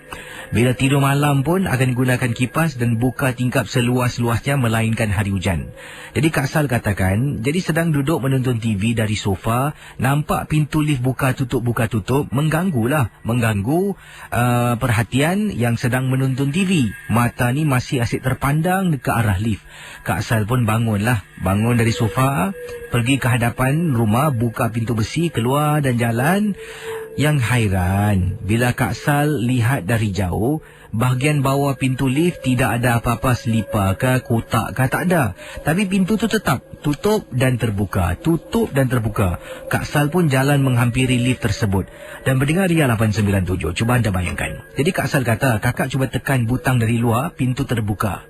Bila tidur malam pun akan gunakan kipas dan buka tingkap seluas-luasnya melainkan hari hujan. Jadi Kak Sal katakan, jadi sedang duduk menonton TV dari sofa, nampak pintu lift buka tutup, mengganggulah. Mengganggu perhatian yang sedang menonton TV. Mata ni masih asyik terpandang ke arah lift. Kak Sal pun bangunlah. Bangun dari sofa, pergi ke hadapan rumah, buka pintu besi, keluar dan jalan. Yang hairan, bila Kak Sal lihat dari jauh, bahagian bawah pintu lift tidak ada apa-apa, selipar ke, kotak ke, tak ada. Tapi pintu tu tetap tutup dan terbuka, tutup dan terbuka. Kak Sal pun jalan menghampiri lift tersebut. Dan berdengar Ria 897, cuba anda bayangkan. Jadi Kak Sal kata, kakak cuba tekan butang dari luar, pintu terbuka.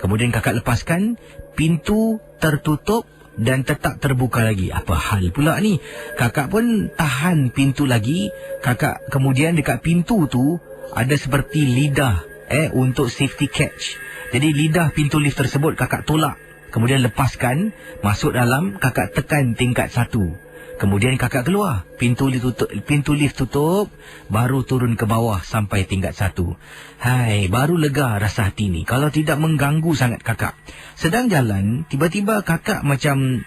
Kemudian kakak lepaskan, pintu tertutup dan tetap terbuka lagi. Apa hal pula ni? Kakak pun tahan pintu lagi. Kakak kemudian dekat pintu tu ada seperti lidah untuk safety catch. Jadi lidah pintu lift tersebut kakak tolak, kemudian lepaskan, masuk dalam, kakak tekan tingkat 1. Kemudian kakak keluar, pintu lift tutup, baru turun ke bawah sampai tingkat 1. Hai, baru lega rasa hati ni. Kalau tidak mengganggu sangat kakak. Sedang jalan, tiba-tiba kakak macam,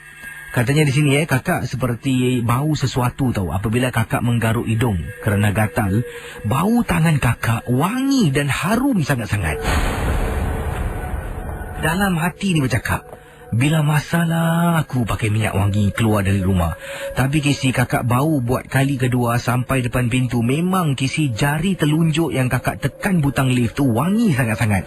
katanya di sini kakak seperti bau sesuatu tahu. Apabila kakak menggaruk hidung kerana gatal, bau tangan kakak wangi dan harum sangat-sangat. Dalam hati ni bercakap, bila masalah aku pakai minyak wangi keluar dari rumah. Tapi kisi kakak bau buat kali kedua sampai depan pintu. Memang kisi jari telunjuk yang kakak tekan butang lift tu wangi sangat-sangat.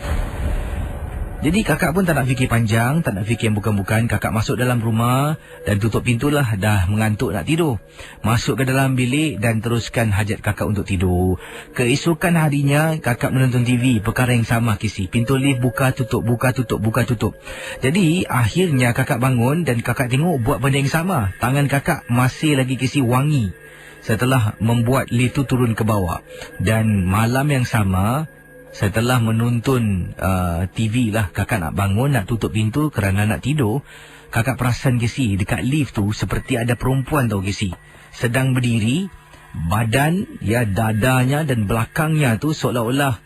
Jadi kakak pun tak nak fikir panjang, tak nak fikir yang bukan-bukan. Kakak masuk dalam rumah dan tutup pintulah. Dah mengantuk nak tidur. Masuk ke dalam bilik dan teruskan hajat kakak untuk tidur. Keesokan harinya kakak menonton TV. Perkara yang sama kisi. Pintu lift buka tutup, buka tutup, buka tutup. Jadi akhirnya kakak bangun dan kakak tengok buat benda yang sama. Tangan kakak masih lagi kisi wangi setelah membuat lift tu turun ke bawah. Dan malam yang sama, setelah menonton TV lah, kakak nak bangun, nak tutup pintu kerana nak tidur. Kakak perasan kisi dekat lift tu seperti ada perempuan tau kisi, sedang berdiri. Badan, dadanya dan belakangnya tu seolah-olah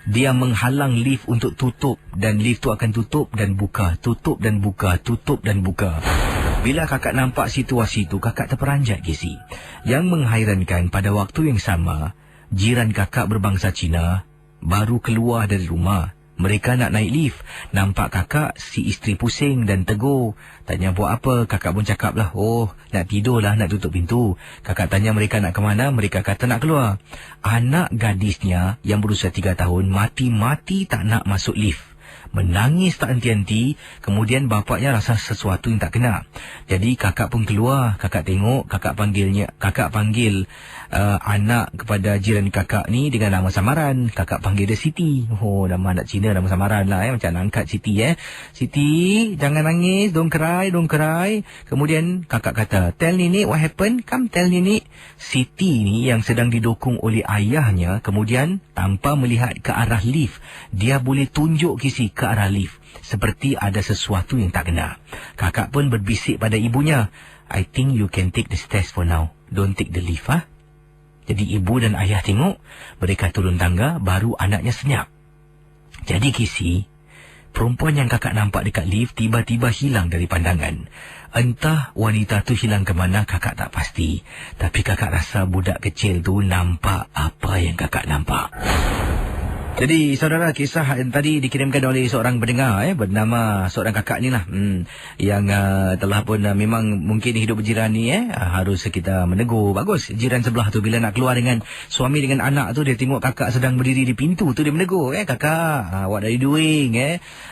dia menghalang lift untuk tutup. Dan lift tu akan tutup dan buka, tutup dan buka, tutup dan buka. Bila kakak nampak situasi tu, kakak terperanjat kisi. Yang menghairankan, pada waktu yang sama, jiran kakak berbangsa Cina baru keluar dari rumah. Mereka nak naik lift. Nampak kakak, si isteri pusing dan tegur. Tanya buat apa? Kakak pun cakap lah, oh nak tidur lah, nak tutup pintu. Kakak tanya mereka nak ke mana? Mereka kata nak keluar. Anak gadisnya yang berusia 3 tahun mati-mati tak nak masuk lift. menangis tak henti-henti. Kemudian bapaknya rasa sesuatu yang tak kena. Jadi kakak pun keluar, kakak tengok, kakak panggil anak kepada jiran kakak ni dengan nama samaran. Kakak panggil dia Siti. Oh, nama anak Cina nama samaran lah macam nak angkat Siti Siti, jangan nangis, don't cry. Kemudian kakak kata, tell nenek what happened, come tell nenek. Siti ni yang sedang didukung oleh ayahnya kemudian tanpa melihat ke arah lift, dia boleh tunjuk kisi ke arah lift seperti ada sesuatu yang tak kena. Kakak pun berbisik pada ibunya, I think you can take the stairs for now, don't take the lift. Jadi ibu dan ayah tengok, mereka turun tangga, baru anaknya senyap. Jadi kisi, perempuan yang kakak nampak dekat lift tiba-tiba hilang dari pandangan. Entah wanita tu hilang ke mana, kakak tak pasti. Tapi kakak rasa budak kecil tu nampak apa yang kakak nampak. Jadi saudara, kisah yang tadi dikirimkan oleh seorang pendengar bernama seorang kakak ni lah, yang telah pun memang mungkin hidup berjiran ni harus kita menegur. Bagus jiran sebelah tu bila nak keluar dengan suami dengan anak tu, dia tengok kakak sedang berdiri di pintu tu, dia menegur, kakak, what are you doing?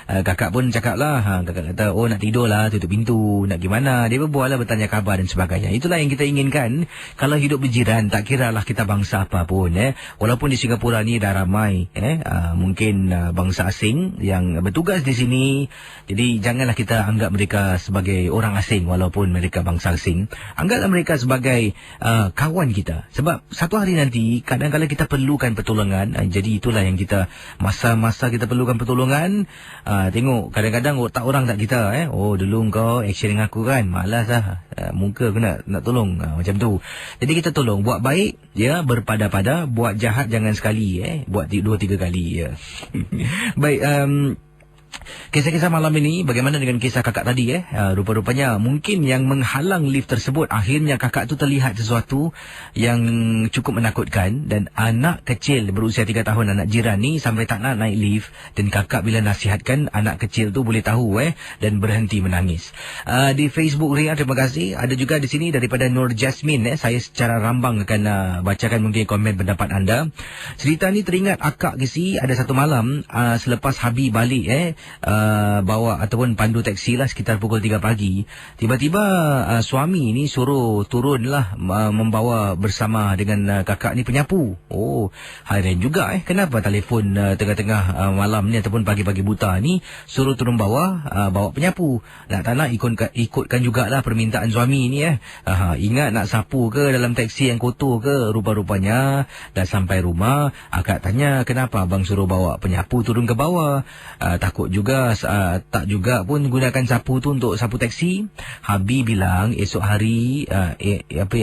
Kakak pun cakap lah, kakak kata, oh nak tidur lah, tutup pintu, nak gimana? Dia berbual lah, bertanya khabar dan sebagainya. Itulah yang kita inginkan kalau hidup berjiran, tak kira lah kita bangsa apa pun. Walaupun di Singapura ni dah ramai mungkin bangsa asing yang bertugas di sini. Jadi janganlah kita anggap mereka sebagai orang asing walaupun mereka bangsa asing. Anggaplah mereka sebagai kawan kita. Sebab satu hari nanti kadang-kadang kita perlukan pertolongan. Jadi itulah yang kita, masa-masa kita perlukan pertolongan, tengok kadang-kadang otak orang tak kita. Oh dulu kau action dengan aku kan, malas lah, muka aku nak tolong, macam tu. Jadi kita tolong, buat baik berpada-pada, buat jahat jangan sekali, buat 2-3 kali. Baik, kisah-kisah malam ini bagaimana dengan kisah kakak tadi? Rupa-rupanya mungkin yang menghalang lift tersebut, akhirnya kakak tu terlihat sesuatu yang cukup menakutkan. Dan anak kecil berusia 3 tahun, anak jiran ni, sampai tak nak naik lift. Dan kakak bila nasihatkan, anak kecil tu boleh tahu dan berhenti menangis. Di Facebook Ria, terima kasih. Ada juga di sini daripada Nur Jasmine. Saya secara rambang akan bacakan mungkin komen pendapat anda. Cerita ni teringat akak kisi. Ada satu malam selepas Habib balik bawa ataupun pandu taksi lah sekitar pukul 3 pagi. Tiba-tiba suami ni suruh turunlah membawa bersama dengan kakak ni penyapu. Oh, hairan juga kenapa telefon tengah-tengah malam ni ataupun pagi-pagi buta ni suruh turun bawa penyapu. Nak tak nak ikutkan jugalah permintaan suami ni. Ingat nak sapu ke dalam taksi yang kotor ke? Rupa-rupanya dah sampai rumah, akak tanya kenapa abang suruh bawa penyapu turun ke bawah. Takut juga tak juga pun gunakan sapu tu untuk sapu taksi. Habib bilang esok hari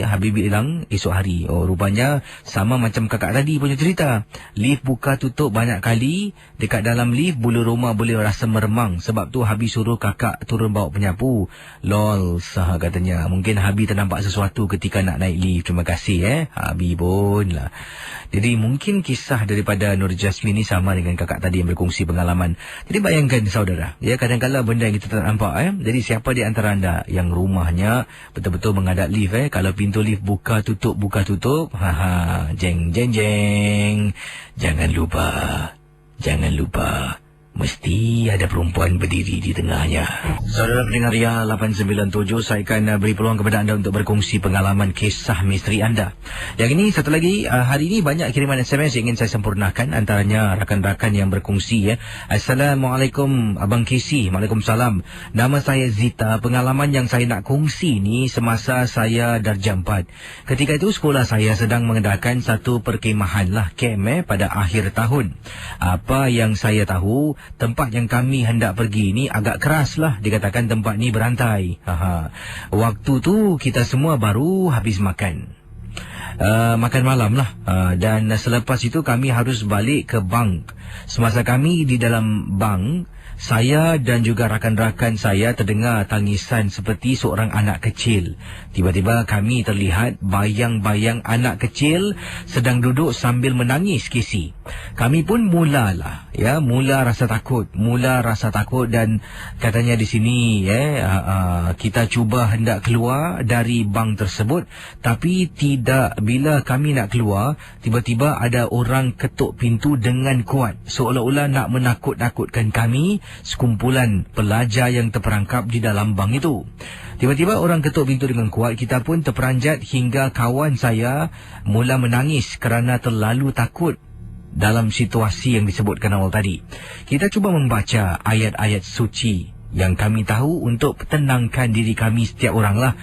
Habib bilang esok hari. Oh, rupanya sama macam kakak tadi punya cerita. Lift buka tutup banyak kali. Dekat dalam lift bulu rumah boleh rasa meremang. Sebab tu Habib suruh kakak turun bawa penyapu. Lol, sah katanya. Mungkin Habib ternampak sesuatu ketika nak naik lift. Terima kasih Habib pun lah. Jadi mungkin kisah daripada Nur Jasmine ni sama dengan kakak tadi yang berkongsi pengalaman. Jadi bayangkan saudara, kadang-kadang benda yang kita tak nampak. Jadi siapa di antara anda yang rumahnya betul-betul menghadap lift, kalau pintu lift buka tutup, jeng jeng jeng. Jangan lupa mesti ada perempuan berdiri di tengahnya. Saudara pendengar Ria 897, saya akan beri peluang kepada anda untuk berkongsi pengalaman kisah misteri anda. Yang ini satu lagi, hari ini banyak kiriman SMS yang ingin saya sempurnakan. Antaranya rakan-rakan yang berkongsi. Assalamualaikum Abang Kisi. Waalaikumsalam. Nama saya Zita. Pengalaman yang saya nak kongsi ni semasa saya darjah 4. Ketika itu sekolah saya sedang mengadakan satu perkemahan lah, camp pada akhir tahun. Apa yang saya tahu, tempat yang kami hendak pergi ni agak keras lah. Dikatakan tempat ni berantai. Waktu tu kita semua baru habis makan malam lah. Dan selepas itu kami harus balik ke bank. Semasa kami di dalam bank, saya dan juga rakan-rakan saya terdengar tangisan seperti seorang anak kecil. Tiba-tiba kami terlihat bayang-bayang anak kecil sedang duduk sambil menangis, Kisi. Kami pun mula rasa takut dan katanya di sini kita cuba hendak keluar dari bank tersebut, tapi tidak. Bila kami nak keluar, tiba-tiba ada orang ketuk pintu dengan kuat, seolah-olah nak menakut-nakutkan kami. sekumpulan pelajar yang terperangkap di dalam bank itu. Tiba-tiba orang ketuk pintu dengan kuat. Kita pun terperanjat hingga kawan saya mula menangis kerana terlalu takut dalam situasi yang disebutkan awal tadi. Kita cuba membaca ayat-ayat suci yang kami tahu untuk tenangkan diri kami setiap orang lah.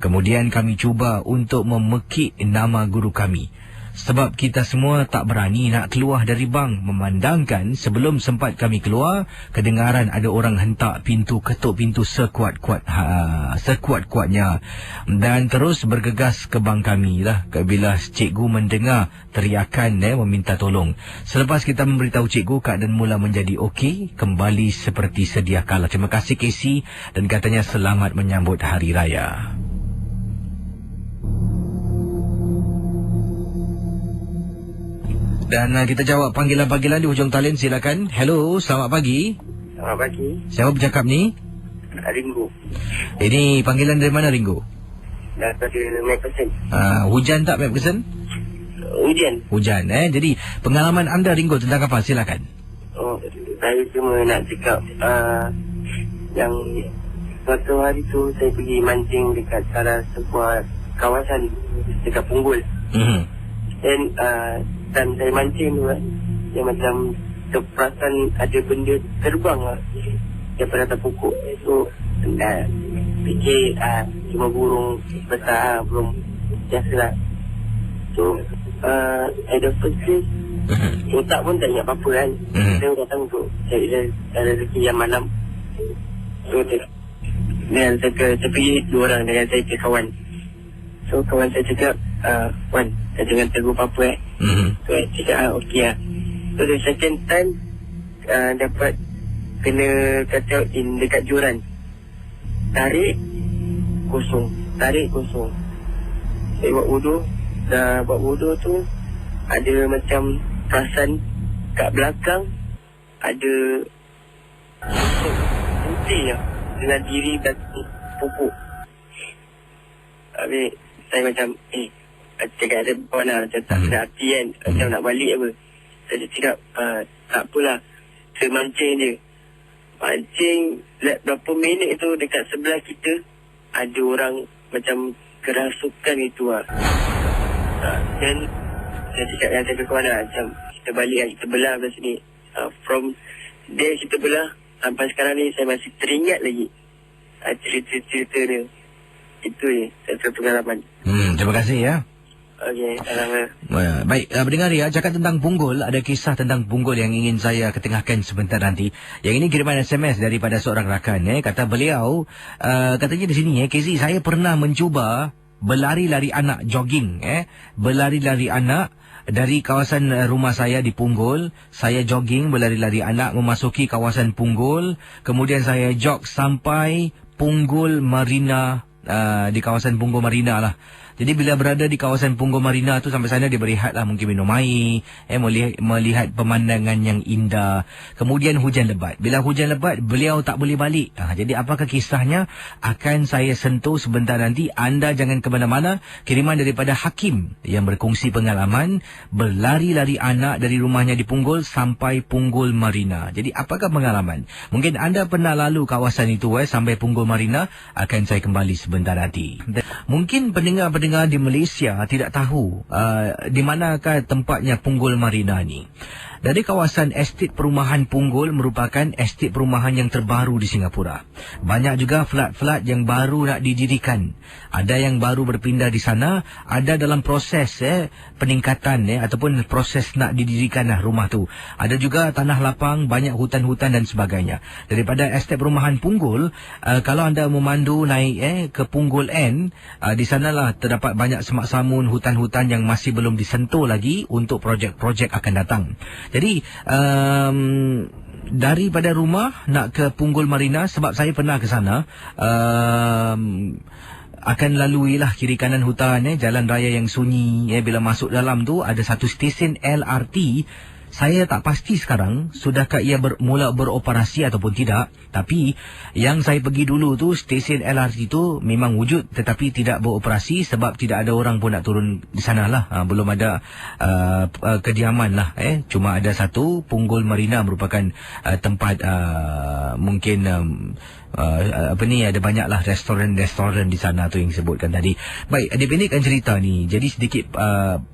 Kemudian kami cuba untuk memekik nama guru kami. Sebab kita semua tak berani nak keluar dari bank, memandangkan sebelum sempat kami keluar, kedengaran ada orang hentak pintu, ketuk pintu sekuat-kuatnya dan terus bergegas ke bank kami lah. Bila cikgu mendengar teriakan meminta tolong. Selepas kita memberitahu cikgu, keadaan mula menjadi okey, kembali seperti sedia kala. Terima kasih Casey, dan katanya selamat menyambut Hari Raya. Dan kita jawab panggilan-panggilan di hujung talian, silakan. Hello, selamat pagi. Selamat pagi. Siapa bercakap ni? Ringo. Ini panggilan dari mana, Ringo? Daripada Macpherson. Hujan tak Macpherson? Hujan, Jadi pengalaman anda, Ringo, tentang apa? Silakan. Saya cuma nak cakap yang suatu hari tu saya pergi mancing dekat salah sebuah kawasan dekat Punggol. Dan saya mancing tu dia macam terperasan ada benda terbang daripada atas pokok. So fikir cuma burung besar, burung biasa lah. So at the first place otak pun tak ingat apa-apa kan. Saya datang untuk cari rezeki yang malam. So dan saya pergi 2 orang dengan saya ke kawan. So kawan saya cakap, Wan, jangan tegur apa-apa So saya cakap okey lah. So the second time dapat kena kata dekat joran. Tarik kosong. Saya buat wudu. Dah buat wudu tu ada macam perasan kat belakang ada putih lah dengan diri dan pupuk. Habis saya macam cakap ada kawan lah, macam tak kena hati kan, macam nak balik apa. Saya cakap tak apalah, saya mancing je. Mancing berapa minit tu dekat sebelah kita ada orang macam kerasukan itu lah. Dan saya cakap dengan saya kawan lah, macam kita balik kan, kita belah dari sini. From there kita belah sampai sekarang ni saya masih teringat lagi cerita-cerita dia. Itu je satu pengalaman. Terima kasih ya. Okey, salam. Baik, pendengar ya, cakap tentang Punggol, ada kisah tentang Punggol yang ingin saya ketengahkan sebentar nanti. Yang ini kiriman SMS daripada seorang rakan. Kata beliau, katanya di sini KZ, saya pernah mencuba berlari-lari anak, jogging. Berlari-lari anak dari kawasan rumah saya di Punggol. Saya jogging, berlari-lari anak memasuki kawasan Punggol. Kemudian saya jog sampai Punggol Marina, di kawasan Punggol Marina lah. Jadi bila berada di kawasan Punggol Marina tu, sampai sana dia berehat lah, mungkin minum air, melihat pemandangan yang indah. Kemudian hujan lebat. Bila hujan lebat, beliau tak boleh balik. Jadi apakah kisahnya? Akan saya sentuh sebentar nanti. Anda jangan ke mana-mana. Kiriman daripada Hakim yang berkongsi pengalaman berlari-lari anak dari rumahnya di Punggol sampai Punggol Marina. Jadi apakah pengalaman? Mungkin anda pernah lalu kawasan itu sampai Punggol Marina. Akan saya kembali sebentar nanti. Mungkin pendengar-pendengar di Malaysia tidak tahu di manakah tempatnya Punggol Marina ni. Dari kawasan estet perumahan Punggol merupakan estet perumahan yang terbaru di Singapura. Banyak juga flat-flat yang baru nak didirikan. Ada yang baru berpindah di sana, ada dalam proses peningkatan ataupun proses nak didirikan rumah tu. Ada juga tanah lapang, banyak hutan-hutan dan sebagainya. Daripada estet perumahan Punggol, kalau anda memandu naik ke Punggol N, di sanalah terdapat banyak semak samun, hutan-hutan yang masih belum disentuh lagi untuk projek-projek akan datang. Jadi daripada rumah nak ke Punggol Marina, sebab saya pernah ke sana, akan laluilah kiri kanan hutan, jalan raya yang sunyi. Bila masuk dalam tu ada satu stesen LRT Saya tak pasti sekarang sudahkah ia mula beroperasi ataupun tidak. Tapi yang saya pergi dulu tu, stesen LRT tu memang wujud tetapi tidak beroperasi sebab tidak ada orang pun nak turun di sana lah. Belum ada kediaman lah. Cuma ada satu, Punggol Marina merupakan tempat mungkin ada banyaklah restoran-restoran di sana tu yang sebutkan tadi. Baik, dipendekkan cerita ni. Jadi sedikit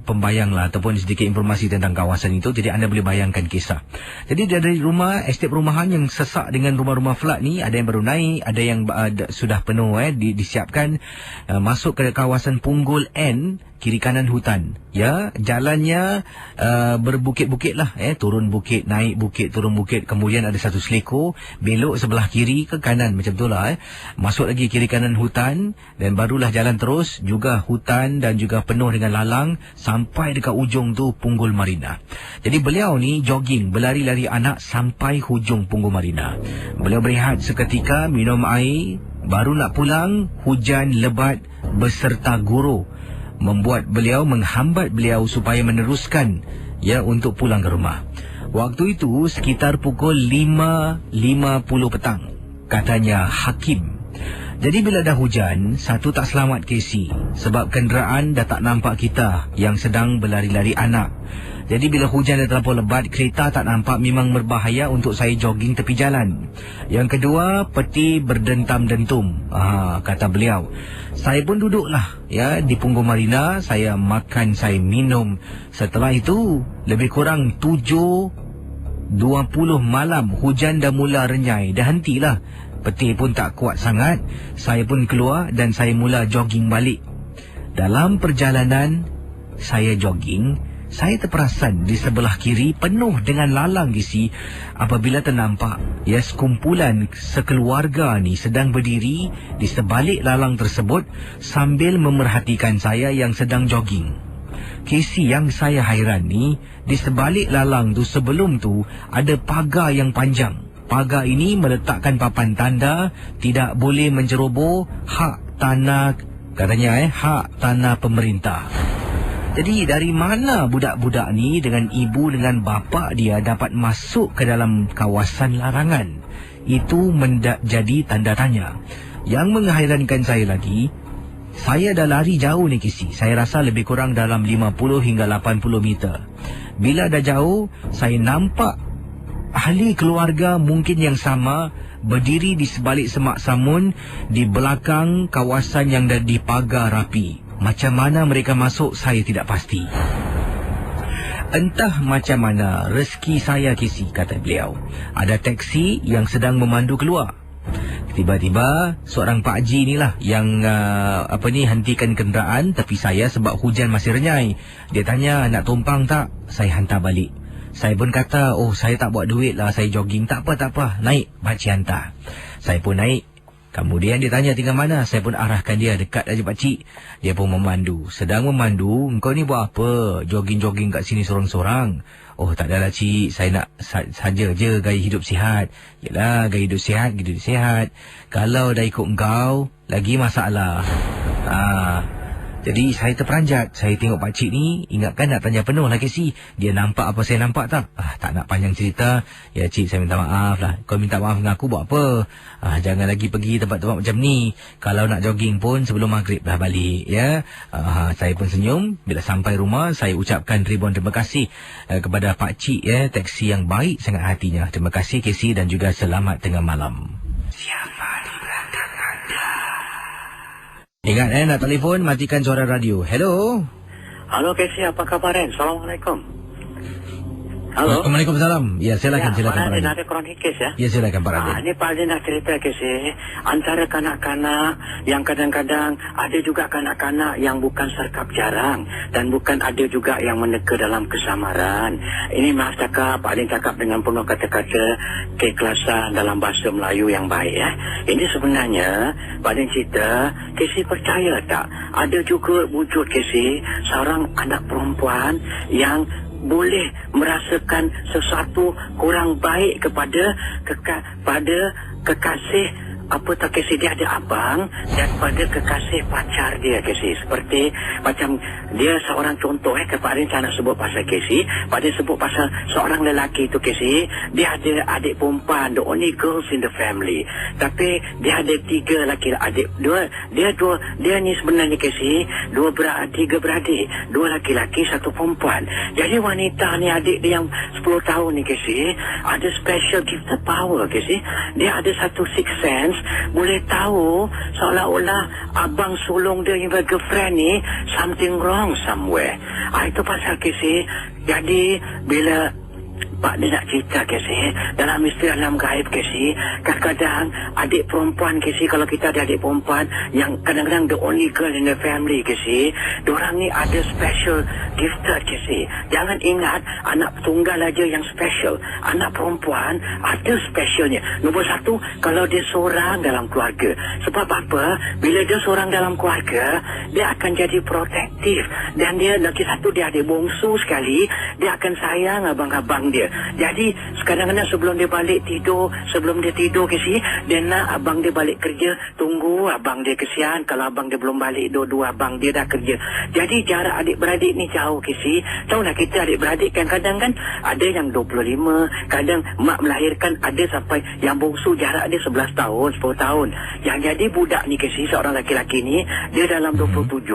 pembayang lah ataupun sedikit informasi tentang kawasan itu. Jadi anda boleh bayangkan kisah. Jadi dari rumah, estate perumahan yang sesak dengan rumah-rumah flat ni, ada yang baru naik, ada yang sudah penuh disiapkan. Masuk ke kawasan Punggol N, kiri kanan hutan. Ya, jalannya berbukit-bukit lah. Turun bukit, naik bukit, turun bukit. Kemudian ada satu seleko, belok sebelah kiri ke kanan, macam tu lah. Masuk lagi kiri kanan hutan, dan barulah jalan terus, juga hutan dan juga penuh dengan lalang, sampai dekat ujung tu Punggol Marina. Jadi beliau ni jogging, berlari-lari anak sampai hujung Punggol Marina. Beliau berehat seketika, minum air, baru nak pulang, hujan lebat beserta guru menghambat beliau supaya meneruskan untuk pulang ke rumah. Waktu itu sekitar pukul 5.50 petang, katanya Hakim. Jadi bila dah hujan, satu tak selamat Casey, sebab kenderaan dah tak nampak kita yang sedang berlari-lari anak. Jadi bila hujan dah terlampau lebat, kereta tak nampak, memang berbahaya untuk saya jogging tepi jalan. Yang kedua, peti berdentam-dentum, kata beliau. Saya pun duduklah di Punggol Marina, saya makan, saya minum. Setelah itu, lebih kurang 7.20 malam, hujan dah mula renyai, dah hentilah. Peti pun tak kuat sangat. Saya pun keluar dan saya mula jogging balik. Dalam perjalanan saya jogging, saya terperasan di sebelah kiri penuh dengan lalang gisi. Apabila ternampak sekumpulan sekeluarga ni sedang berdiri di sebalik lalang tersebut sambil memerhatikan saya yang sedang jogging. Casey, yang saya hairan ni, di sebalik lalang tu sebelum tu ada pagar yang panjang. Pagar ini meletakkan papan tanda tidak boleh menceroboh hak tanah, katanya hak tanah pemerintah. Jadi dari mana budak-budak ni dengan ibu dengan bapa dia dapat masuk ke dalam kawasan larangan? Itu menjadi tanda tanya. Yang menghairankan saya lagi, saya dah lari jauh ni Kisi. Saya rasa lebih kurang dalam 50 hingga 80 meter. Bila dah jauh, saya nampak ahli keluarga mungkin yang sama berdiri di sebalik semak samun di belakang kawasan yang dah dipagar rapi. Macam mana mereka masuk, saya tidak pasti. Entah macam mana rezeki saya Kisi, kata beliau. Ada taksi yang sedang memandu keluar. Tiba-tiba seorang Pak Haji inilah yang hentikan kenderaan tepi saya sebab hujan masih renyai. Dia tanya, nak tumpang tak? Saya hantar balik. Saya pun kata, saya tak buat duit lah, saya jogging. Tak apa, naik, pakcik hantar. Saya pun naik. Kemudian dia tanya tinggal mana. Saya pun arahkan dia, dekat aja pakcik. Dia pun memandu. Sedang memandu, engkau ni buat apa? Jogging-jogging kat sini sorang-sorang. Tak adalah cik, saya nak saja je gaya hidup sihat. Yelah, gaya hidup sihat. Kalau dah ikut engkau, lagi masalah. Jadi saya terperanjat. Saya tengok pakcik ni, ingatkan nak tanya penuh lah Casey. Dia nampak apa saya nampak tak? Tak nak panjang cerita. Ya cik, saya minta maaf lah. Kau minta maaf dengan aku buat apa? Jangan lagi pergi tempat-tempat macam ni. Kalau nak jogging pun sebelum maghrib dah balik ya. Saya pun senyum. Bila sampai rumah, saya ucapkan ribuan terima kasih kepada pakcik taksi yang baik sangat hatinya. Terima kasih Casey dan juga selamat tengah malam. Siapa di belakang anda? Ingat nak telefon, matikan suara radio. Hello. Halo Casey, apa khabar? Assalamualaikum. Halo. Waalaikumsalam. Ya, silakan Pak Raden. Raden. Ada kronik kes ya? Ya, silakan Pak Raden. Ini Pak Raden nak cerita Casey. Antara kanak-kanak yang kadang-kadang ada juga kanak-kanak yang bukan serkap jarang dan bukan ada juga yang meneka dalam kesamaran. Ini Mas cakap, Pak Raden cakap dengan penuh kata-kata keikhlasan dalam bahasa Melayu yang baik ya. Ini sebenarnya Pak Raden cerita, Casey percaya tak? Ada juga wujud Casey seorang anak perempuan yang boleh merasakan sesuatu kurang baik kepada kekasih apa tak kasi dia ada abang dan pada kekasih pacar dia kasi. Seperti macam dia seorang contoh kemarin saya nak sebut pasal kasi, pada sebut pasal seorang lelaki tu kasi, dia ada adik perempuan, the only girls in the family. Tapi dia ada 3 laki adik, dia ni sebenarnya kasi tiga beradik, 2 laki-laki 1 perempuan. Jadi wanita ni adik dia yang 10 tahun ni kasi ada special gifted power kasi. Dia ada satu sixth sense, boleh tahu seolah-olah abang sulung dia yang girlfriend ni something wrong somewhere. Itu pasal kasi. Jadi bila Pak dia nak cerita kasi, dalam istilah alam gaib kasi, kadang-kadang adik perempuan kasi, kalau kita ada adik perempuan yang kadang-kadang the only girl in the family kasi, diorang ni ada special gifted kasi. Jangan ingat anak tunggal aja yang special, anak perempuan ada specialnya. Nombor 1, kalau dia seorang dalam keluarga. Sebab apa? Bila dia seorang dalam keluarga, dia akan jadi protektif. Dan dia lagi satu, dia ada bongsu sekali, dia akan sayang abang-abang dia. Jadi kadang-kadang sebelum dia balik tidur, sebelum dia tidur kasi, dia nak abang dia balik kerja, tunggu abang dia, kesian kalau abang dia belum balik, dua-dua abang dia dah kerja. Jadi jarak adik-beradik ni jauh kasi. Tahulah kita adik-beradik kadang-kadang kan ada yang 25, kadang mak melahirkan ada sampai yang bongsu jarak dia 11 tahun, 10 tahun. Yang jadi budak ni kasi, seorang laki-laki ni dia dalam 27,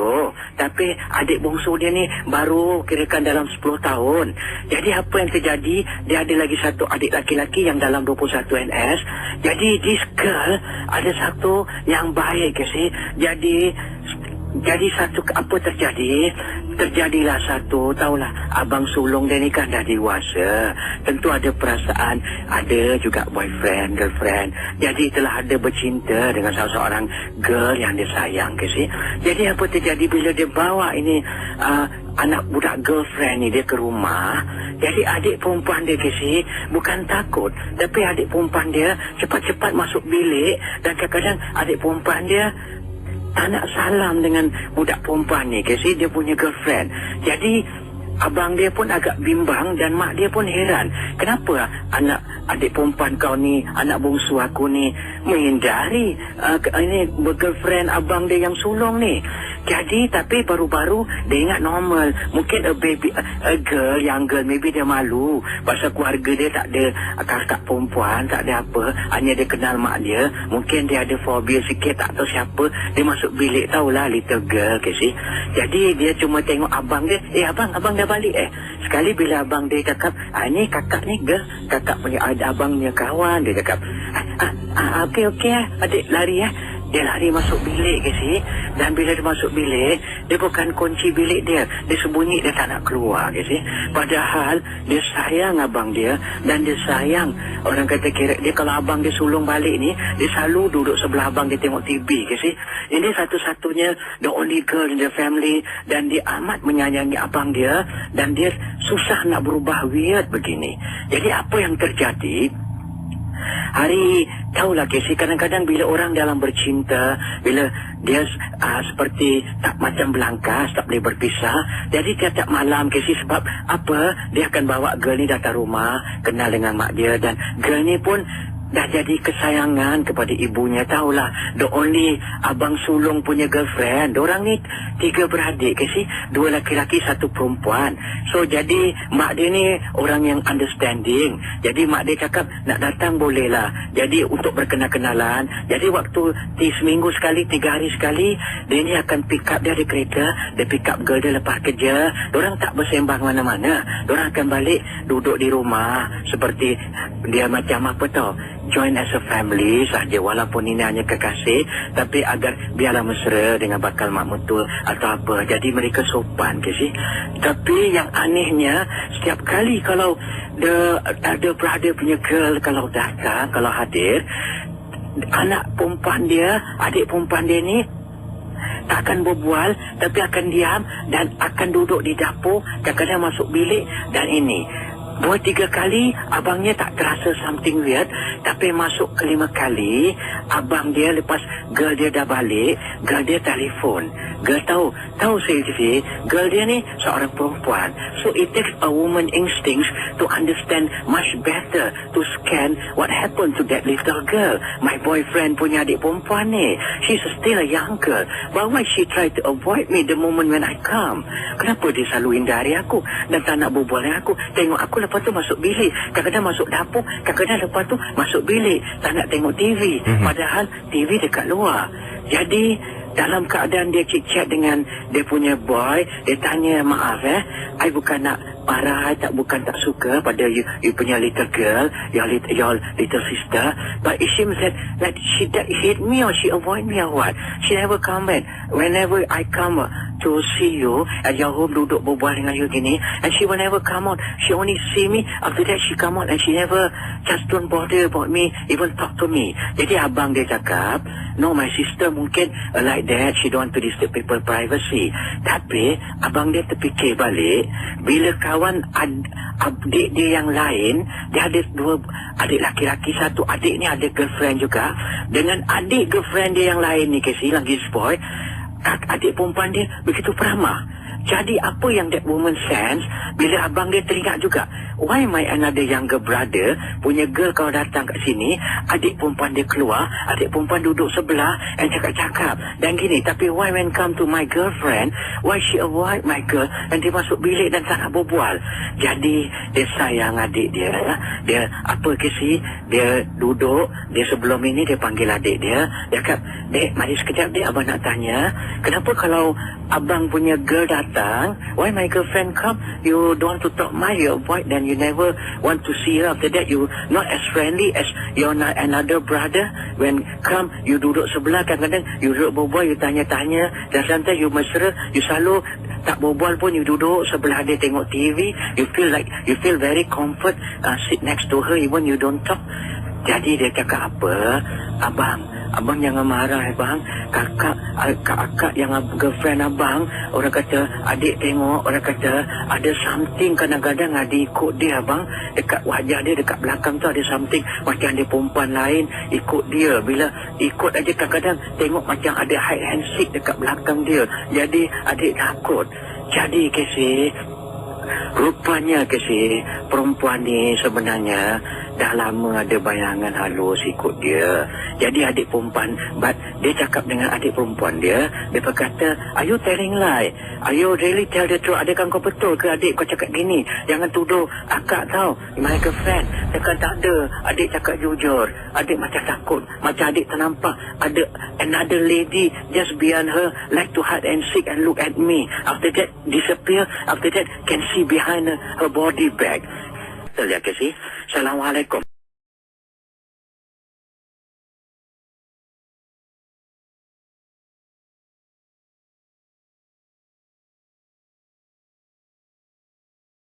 tapi adik bongsu dia ni baru kirakan dalam 10 tahun. Jadi apa yang terjadi, dia ada lagi satu adik laki-laki yang dalam 21 NS. Jadi this girl ada satu yang baik kasi. Jadi satu apa terjadi? Terjadilah satu, tahulah abang sulung dia ni kan dah dewasa. Tentu ada perasaan, ada juga boyfriend, girlfriend. Jadi telah ada bercinta dengan seorang girl yang dia sayang kasi. Jadi apa terjadi bila dia bawa ini anak budak girlfriend ni dia ke rumah. Jadi adik perempuan dia kasi bukan takut, tapi adik perempuan dia cepat-cepat masuk bilik. Dan kadang-kadang adik perempuan dia tak nak salam dengan budak perempuan ni kasi, dia punya girlfriend. Jadi abang dia pun agak bimbang dan mak dia pun heran. Kenapa anak adik perempuan kau ni, anak bongsu aku ni menghindari ini girlfriend abang dia yang sulung ni? Jadi tapi baru-baru dia ingat normal. Mungkin a girl, young girl, maybe dia malu pasal keluarga dia tak ada kakak perempuan, tak ada apa, hanya dia kenal mak dia. Mungkin dia ada fobia sikit, tak tahu siapa. Dia masuk bilik, tahulah little girl kasi. Jadi dia cuma tengok abang dia, abang dah balik Sekali bila abang dia cakap, ni kakak ni girl, kakak punya abang punya kawan. Dia cakap, okey adik lari Dia lari masuk bilik kasi. Dan bila dia masuk bilik, dia bukan kunci bilik dia sembunyi, dia tak nak keluar kasi. Padahal dia sayang abang dia, dan dia sayang, orang kata kira dia kalau abang dia sulung balik ni, dia selalu duduk sebelah abang dia tengok TV kasi. Ini satu-satunya the only girl in the family, dan dia amat menyayangi abang dia, dan dia susah nak berubah weird begini. Jadi apa yang terjadi? Tahulah kasi, kadang-kadang bila orang dalam bercinta, bila dia seperti tak macam belangkas, tak boleh berpisah. Jadi tiap-tiap malam kasi, sebab apa? Dia akan bawa girl ni datang rumah, kenal dengan mak dia, dan girl ni pun dah jadi kesayangan kepada ibunya. Tahulah the only abang sulung punya girlfriend. Diorang ni 3 beradik kasi, 2 laki-laki 1 perempuan. So jadi mak dia ni orang yang understanding. Jadi mak dia cakap nak datang boleh lah. Jadi untuk berkenal-kenalan. Jadi waktu seminggu sekali, 3 hari sekali, dia ni akan pick up, dia ada kereta, dia pick up girl dia lepas kerja. Diorang tak bersembang mana-mana. Diorang akan balik duduk di rumah, seperti dia macam apa tau, join as a family sahaja, walaupun ini hanya kekasih, tapi agar biarlah mesra dengan bakal mak mentua atau apa. Jadi mereka sopan kasi. Tapi yang anehnya, setiap kali kalau ada brother punya girl kalau datang, kalau hadir, anak perempuan dia, adik perempuan dia ni tak akan berbual, tapi akan diam dan akan duduk di dapur, kadang-kadang masuk bilik. Dan ini Dua tiga kali abangnya tak terasa something weird, tapi masuk kelima kali abang dia lepas girl dia dah balik, girl dia telefon. Girl tahu saya girl dia ni seorang perempuan. So it takes a woman instincts to understand much better to scan what happened to that little girl. My boyfriend punya adik perempuan ni. She's still a young girl. But why she try to avoid me the moment when I come? Kenapa dia selalu hindari aku dan tak nak berbual dengan aku? Tengok aku lepas tu masuk bilik. Kadang-kadang masuk dapur. Kadang-kadang lepas tu masuk bilik. Tak nak tengok TV. Padahal TV dekat luar. Jadi dalam keadaan dia chit-chat dengan dia punya boy, dia tanya, maaf I bukan nak marah, bukan tak suka pada you punya little girl, your little sister, but it seems that she hate me or she avoid me or what. She never come back. Whenever I come to see you at your home, duduk berbual dengan you gini, and she will never come out. She only see me, after that she come out and she never just don't bother about me, even talk to me. Jadi abang dia cakap, no, my sister mungkin like that, she don't want to disturb people privacy. Tapi abang dia terfikir balik, bila kawan adik dia yang lain, dia ada dua adik laki-laki, satu adik ni ada girlfriend juga, dengan adik girlfriend dia yang lain ni, Casey, lagi boy, adik perempuan dia begitu peramah. Jadi apa yang that woman sense, bila abang dia teringat juga, why my another younger brother punya girl kau datang kat sini, adik perempuan dia keluar, adik perempuan duduk sebelah and cakap-cakap dan gini, tapi why when come to my girlfriend, why she avoid my girl and dia masuk bilik dan tak nak berbual. Jadi dia sayang adik dia apa Casey, dia duduk, dia sebelum ini dia panggil adik dia cakap, dek mari sekejap dek, abang nak tanya, kenapa kalau abang punya girl datang, why my girlfriend come, you don't want to talk much, you avoid, then you never want to see her. After that, you not as friendly as your another brother. When come, you duduk sebelah, kadang-kadang you duduk berbual, you tanya-tanya, dan sometimes you mesra, you selalu tak berbual pun, you duduk sebelah dia tengok TV, you feel very comfort, sit next to her, even you don't talk. Jadi dia cakap apa, abang jangan marah bang, kakak yang girlfriend abang, orang kata adik tengok, orang kata ada something, kadang-kadang adik ikut dia bang, dekat wajah dia, dekat belakang tu ada something macam ada perempuan lain ikut dia. Bila ikut aja kadang-kadang tengok macam ada hide and seek dekat belakang dia, jadi adik takut. Jadi Casey, rupanya Casey, perempuan ni sebenarnya dah lama ada bayangan halus ikut dia. Jadi adik perempuan, but dia cakap dengan adik perempuan dia berkata, are you telling lie? Are you really tell the truth? Adakah kau betul ke adik kau cakap gini? Jangan tuduh akak tau, my girlfriend. Cakap tak ada, adik cakap jujur. Adik macam takut, macam adik ternampak ada another lady just behind her, like to hide and seek and look at me. After that disappear, after that can see behind her body bag. Betul ya Casey? Assalamualaikum.